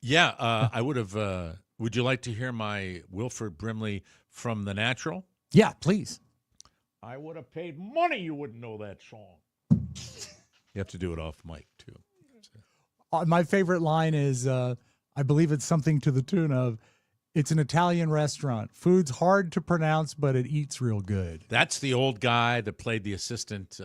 Yeah, I would have. Would you like to hear my Wilford Brimley from The Natural? Yeah, please. I would have paid money. You wouldn't know that song. You have to do it off mic too. My favorite line is, I believe it's something to the tune of, It's an Italian restaurant. Food's hard to pronounce, but it eats real good. That's the old guy that played the assistant,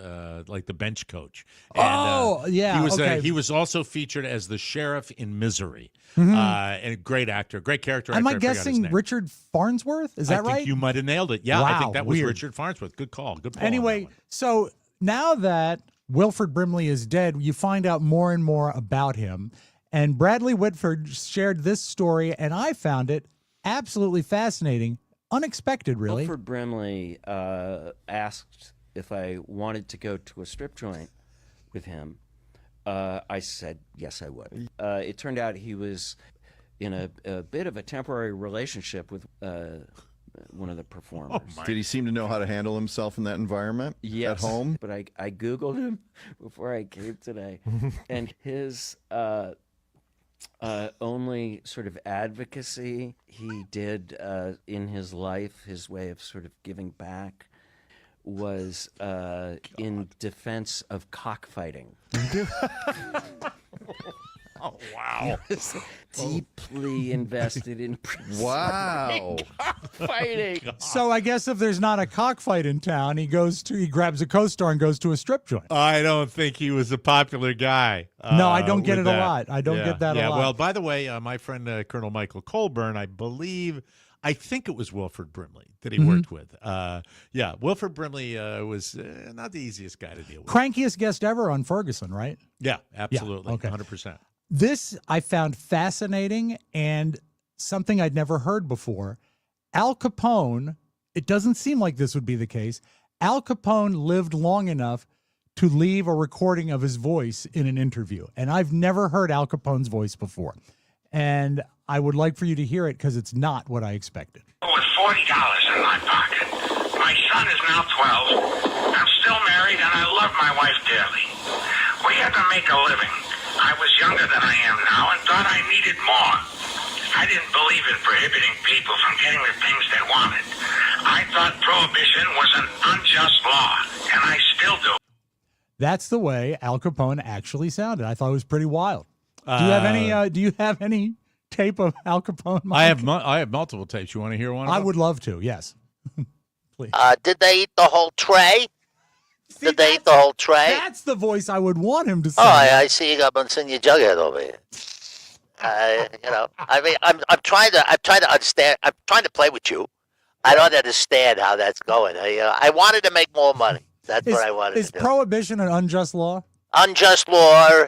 like the bench coach. And, yeah. He was also featured as the sheriff in Misery. Mm-hmm. And a great actor, great character. Am I forgot his guessing name. Richard Farnsworth? Is that I think right? you might have nailed it. Yeah, I Wow, think that was weird. Richard Farnsworth. Good call. Good call. Anyway, so now that Wilford Brimley is dead, you find out more and more about him. And Bradley Whitford shared this story, and I found it absolutely fascinating. Unexpected, really. Wilford Brimley asked if I wanted to go to a strip joint with him. I said, yes, I would. It turned out he was in a bit of a temporary relationship with one of the performers. Did he seem to know how to handle himself in that environment Yes, at home? But I Googled him before I came today, and his only sort of advocacy he did in his life, his way of sort of giving back, was in defense of cockfighting. Oh, wow. He was deeply invested in cockfighting. So I guess if there's not a cockfight in town, he grabs a co-star and goes to a strip joint. I don't think he was a popular guy. No, I don't get with it a that. lot. I don't get that a lot. Well, by the way, my friend Colonel Michael Colburn, I think it was Wilford Brimley that he worked with. Wilford Brimley was not the easiest guy to deal with. Crankiest guest ever on Ferguson, right? Yeah, absolutely. Yeah, okay. 100%. This I found fascinating and something I'd never heard before. Al Capone, it doesn't seem like this would be the case. Al Capone lived long enough to leave a recording of his voice in an interview. And I've never heard Al Capone's voice before. And I would like for you to hear it because it's not what I expected. With $40 in my pocket. My son is now 12. I'm still married and I love my wife dearly. We had to make a living. I was younger than I am now and thought I needed more. I didn't believe in prohibiting people from getting the things they wanted. I thought prohibition was an unjust law, and I still do. That's the way Al Capone actually sounded. I thought it was pretty wild. Do you have any tape of Al Capone, Mike? I have multiple tapes. You want to hear one? I would love to. Yes. Please. Did they eat the whole tray? Did they eat the whole tray? That's the voice I would want him to say. Oh, I see you got Monsignor Jughead over here. I mean, I'm trying to understand. I'm trying to play with you. I don't understand how that's going. I wanted to make more money. That's what I wanted to do. Is prohibition an unjust law? Unjust law,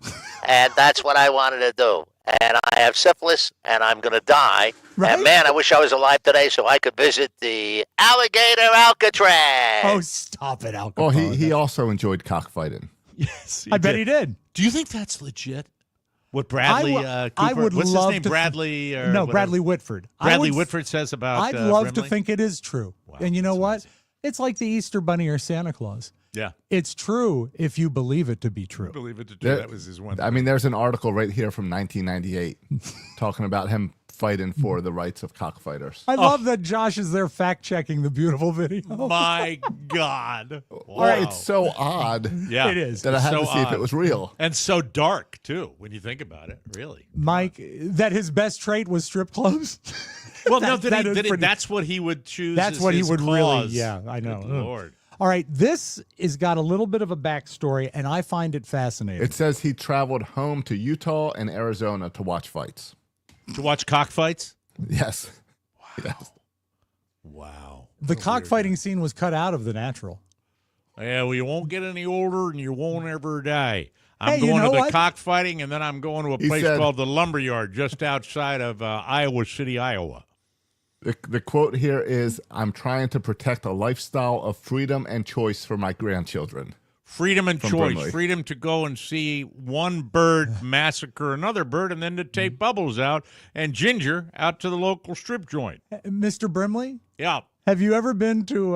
and that's what I wanted to do. And I have syphilis, and I'm going to die. Right? And, man, I wish I was alive today so I could visit the alligator Alcatraz. Oh, stop it, Al Capone. Well, he also enjoyed cockfighting. Yes, I bet he did. Do you think that's legit? What Bradley Cooper, I would what's love his name? to Bradley? Or no, whatever. Bradley Whitford. Bradley Whitford says about I'd love to Brimley? think it is true. Wow, and you know what? amazing. It's like the Easter Bunny or Santa Claus. Yeah. It's true if you believe it to be true. Believe it to do. That was his one. I mean, there's an article right here from 1998 talking about him fighting for the rights of cockfighters. I love that Josh is there fact-checking the beautiful video. My God. Wow. Well, it's so odd. Yeah, it is. That I had so to see if odd. it was real. And so dark, too, when you think about it, really. Mike, that his best trait was strip clubs? Well, that's what he would choose. That's as what he his would cause. really, yeah, I know. Good Lord. All right, this has got a little bit of a backstory, and I find it fascinating. It says he traveled home to Utah and Arizona to watch fights. To watch cockfights? Yes. Wow. Yes. Wow. The cockfighting scene was cut out of The Natural. Yeah, well, you won't get any older and you won't ever die. I'm Hey, you going know to the what? cockfighting, and then I'm going to a He place said- called the Lumberyard just outside of Iowa City, Iowa. The quote here is, I'm trying to protect a lifestyle of freedom and choice for my grandchildren. Freedom and From choice. Brimley. Freedom to go and see one bird massacre another bird and then to take Bubbles out and Ginger out to the local strip joint. Mr. Brimley? Yeah. Have you ever been to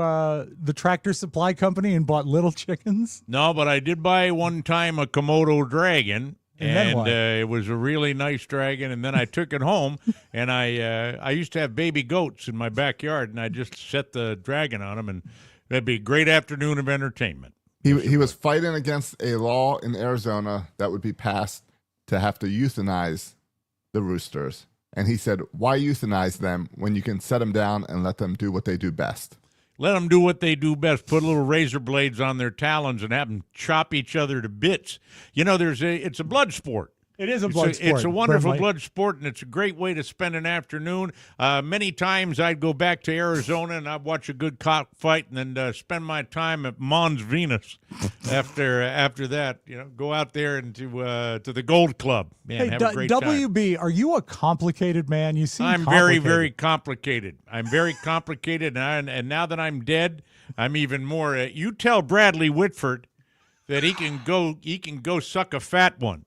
the Tractor Supply Company and bought little chickens? No, but I did buy one time a Komodo dragon. And then what? It was a really nice dragon, and then I took it home, and I used to have baby goats in my backyard, and I just set the dragon on them, and that'd be a great afternoon of entertainment. He was fighting against a law in Arizona that would be passed to have to euthanize the roosters. And he said, why euthanize them when you can set them down and let them do what they do best? Let them do what they do best. Put little razor blades on their talons and have them chop each other to bits. You know, it's a blood sport. It is a blood sport. It's a wonderful Brimley. blood sport, and it's a great way to spend an afternoon. Many times I'd go back to Arizona and I'd watch a good cockfight and then spend my time at Mons Venus after that. You know, go out there and to the Gold Club. Man, have a great time. WB, are you a complicated man? You seem I'm very, very complicated. I'm very complicated, and now that I'm dead, I'm even more. You tell Bradley Whitford that he can go suck a fat one.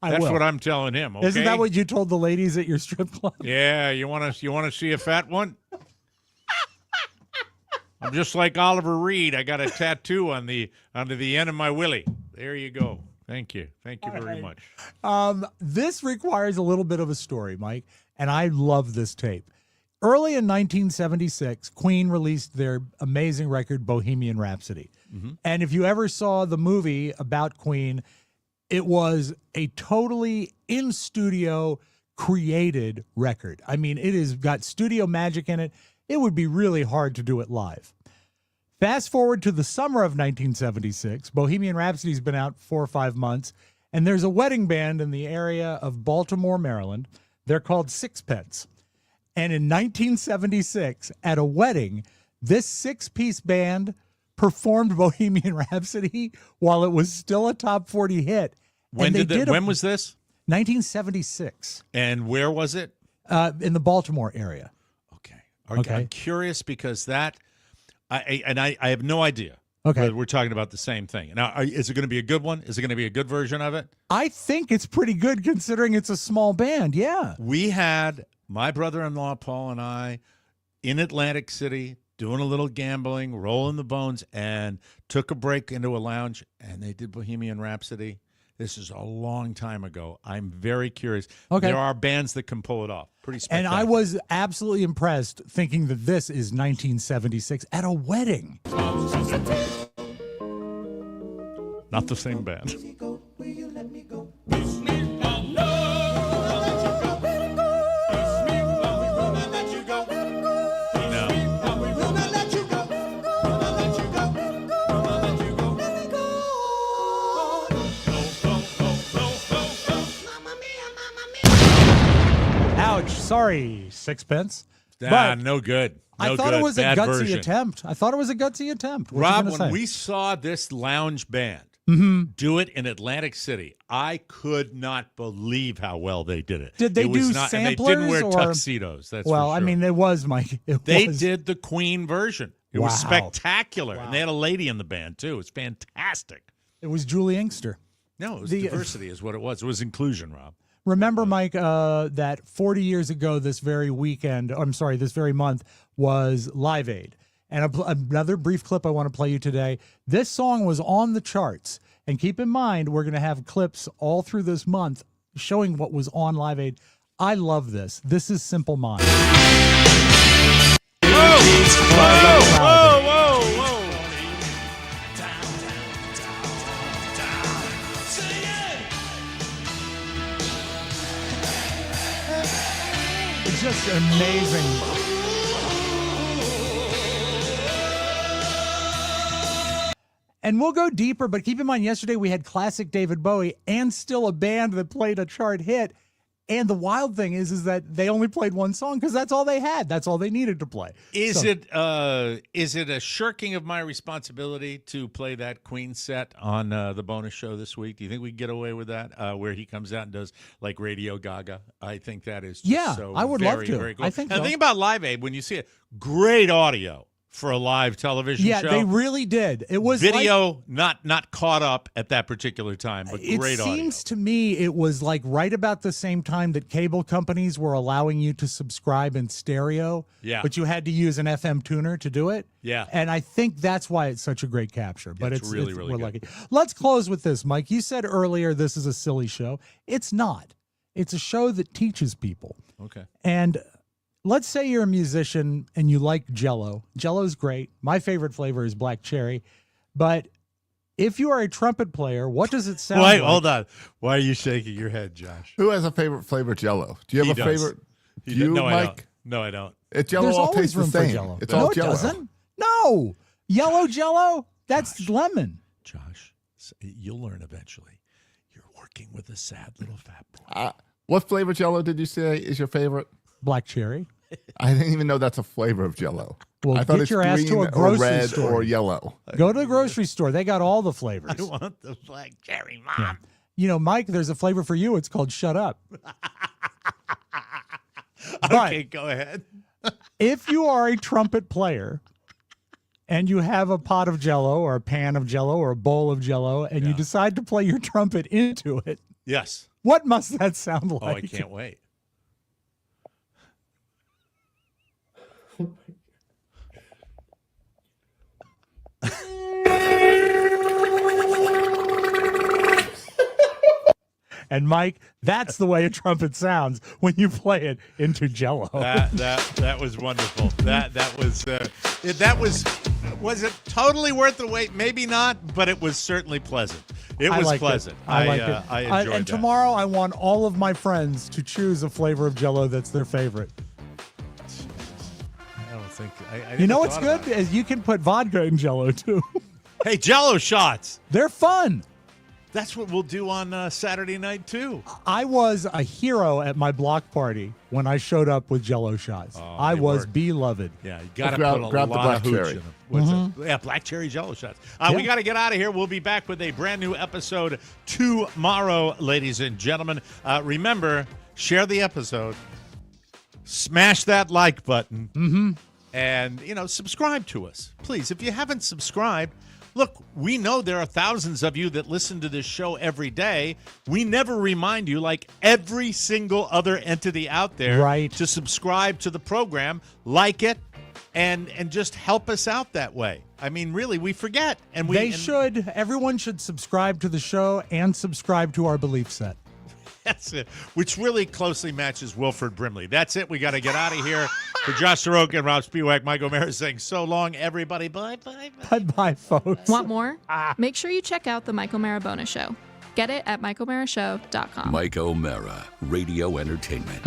That's what I'm telling him. Okay? Isn't that what you told the ladies at your strip club? Yeah, you want to see a fat one? I'm just like Oliver Reed. I got a tattoo on the end of my willy. There you go. Thank you very much. This requires a little bit of a story, Mike, and I love this tape. Early in 1976, Queen released their amazing record, Bohemian Rhapsody. Mm-hmm. And if you ever saw the movie about Queen, it was a totally in-studio created record. I mean, it has got studio magic in it. It would be really hard to do it live. Fast forward to the summer of 1976. Bohemian Rhapsody's been out 4 or 5 months, and there's a wedding band in the area of Baltimore, Maryland. They're called Sixpence. And in 1976, at a wedding, this 6-piece band performed Bohemian Rhapsody while it was still a top 40 hit. When was this? 1976. And where was it? In the Baltimore area. Okay. I'm curious because that, I have no idea. Okay. Whether we're talking about the same thing. Now, is it going to be a good one? Is it going to be a good version of it? I think it's pretty good considering it's a small band. Yeah. We had my brother-in-law, Paul, and I in Atlantic City doing a little gambling, rolling the bones, and took a break into a lounge, and they did Bohemian Rhapsody. This is a long time ago. I'm very curious. Okay. There are bands that can pull it off. Pretty spectacular. And I was absolutely impressed thinking that this is 1976 at a wedding. Not the same band. Ouch. Sorry, Sixpence. But no good. I thought it was a gutsy attempt. Rob, when we saw this lounge band do it in Atlantic City, I could not believe how well they did it. Did they do samplers? samplers? And they didn't wear tuxedos. That's well, for sure. I mean, it was, Mike. They did the Queen version. It was Wow. spectacular. And they had a lady in the band, too. It was fantastic. It was Julie Inkster. No, it was diversity is what it was. It was inclusion, Rob. Remember, Mike, that 40 years ago, this very month was Live Aid. And another brief clip I want to play you today. This song was on the charts. And keep in mind, we're going to have clips all through this month showing what was on Live Aid. I love this. This is Simple Minds. Whoa. It's just amazing. And we'll go deeper, but keep in mind, yesterday we had classic David Bowie and still a band that played a chart hit. And the wild thing is that they only played one song because that's all they had. That's all they needed to play. Is it a shirking of my responsibility to play that Queen set on the bonus show this week? Do you think we can get away with that, where he comes out and does like Radio Gaga? I think that is just so I would very, love to. very cool. I think and so. the thing about Live Aid, when you see it, great audio for a live television show. Yeah, they really did. It was video, not caught up at that particular time, but great audio. It seems to me it was like right about the same time that cable companies were allowing you to subscribe in stereo. Yeah. But you had to use an FM tuner to do it. Yeah. And I think that's why it's such a great capture. But it's really we're good. lucky. Let's close with this, Mike. You said earlier this is a silly show. It's not. It's a show that teaches people. Okay. And let's say you're a musician and you like Jell-O. Jell-O's great. My favorite flavor is black cherry. But if you are a trumpet player, what does it sound like? Hold on. Why are you shaking your head, Josh? Who has a favorite flavor Jell-O? Do you have a favorite? No, I don't. Mike? No, I don't. It's Jell-O There's all always tastes the room for same. Jell-O. It's No, all it Jell-O. doesn't. No. Yellow Jell-O? That's lemon. Josh, you'll learn eventually. You're working with a sad little fat boy. What flavor Jell-O did you say is your favorite? Black cherry. I didn't even know that's a flavor of Jell-O. Well, I thought get it's your ass green to a or grocery red store. or yellow. Go to the grocery store. They got all the flavors. I want the black cherry, Mom. Yeah. You know, Mike, there's a flavor for you. It's called Shut Up. Okay, go ahead. If you are a trumpet player and you have a pot of Jell-O or a pan of Jell-O or a bowl of Jell-O and you decide to play your trumpet into it, Yes. what must that sound like? Oh, I can't wait. And Mike, that's the way a trumpet sounds when you play it into Jell-O. That was wonderful. That was it totally worth the wait? Maybe not, but it was certainly pleasant. It was pleasant. I liked it. I enjoyed and that. tomorrow I want all of my friends to choose a flavor of Jell-O that's their favorite. I don't think. You know what's good is you can put vodka in Jell-O too. Hey, Jell-O shots. They're fun. That's what we'll do on Saturday night too. I was a hero at my block party when I showed up with Jell-O shots. I was beloved. Yeah, you got to Grab- put a grab the lot of black hooch cherry. in them. What's that? Yeah, black cherry Jell-O shots. We got to get out of here. We'll be back with a brand new episode tomorrow, ladies and gentlemen. Remember, share the episode, smash that like button, and subscribe to us, please. If you haven't subscribed. Look, we know there are thousands of you that listen to this show every day. We never remind you, like every single other entity out there, to subscribe to the program, like it, and just help us out that way. I mean, really, we forget. And Everyone should subscribe to the show and subscribe to our belief set. That's it, which really closely matches Wilford Brimley. That's it. We got to get out of here. For Josh Soroka and Rob Spiewak, Mike O'Mara saying so long, everybody. Bye, bye, bye. Bye-bye, folks. Want more? Make sure you check out the Mike O'Mara Bonus Show. Get it at MikeO'MaraShow.com. Mike O'Mara, Radio Entertainment.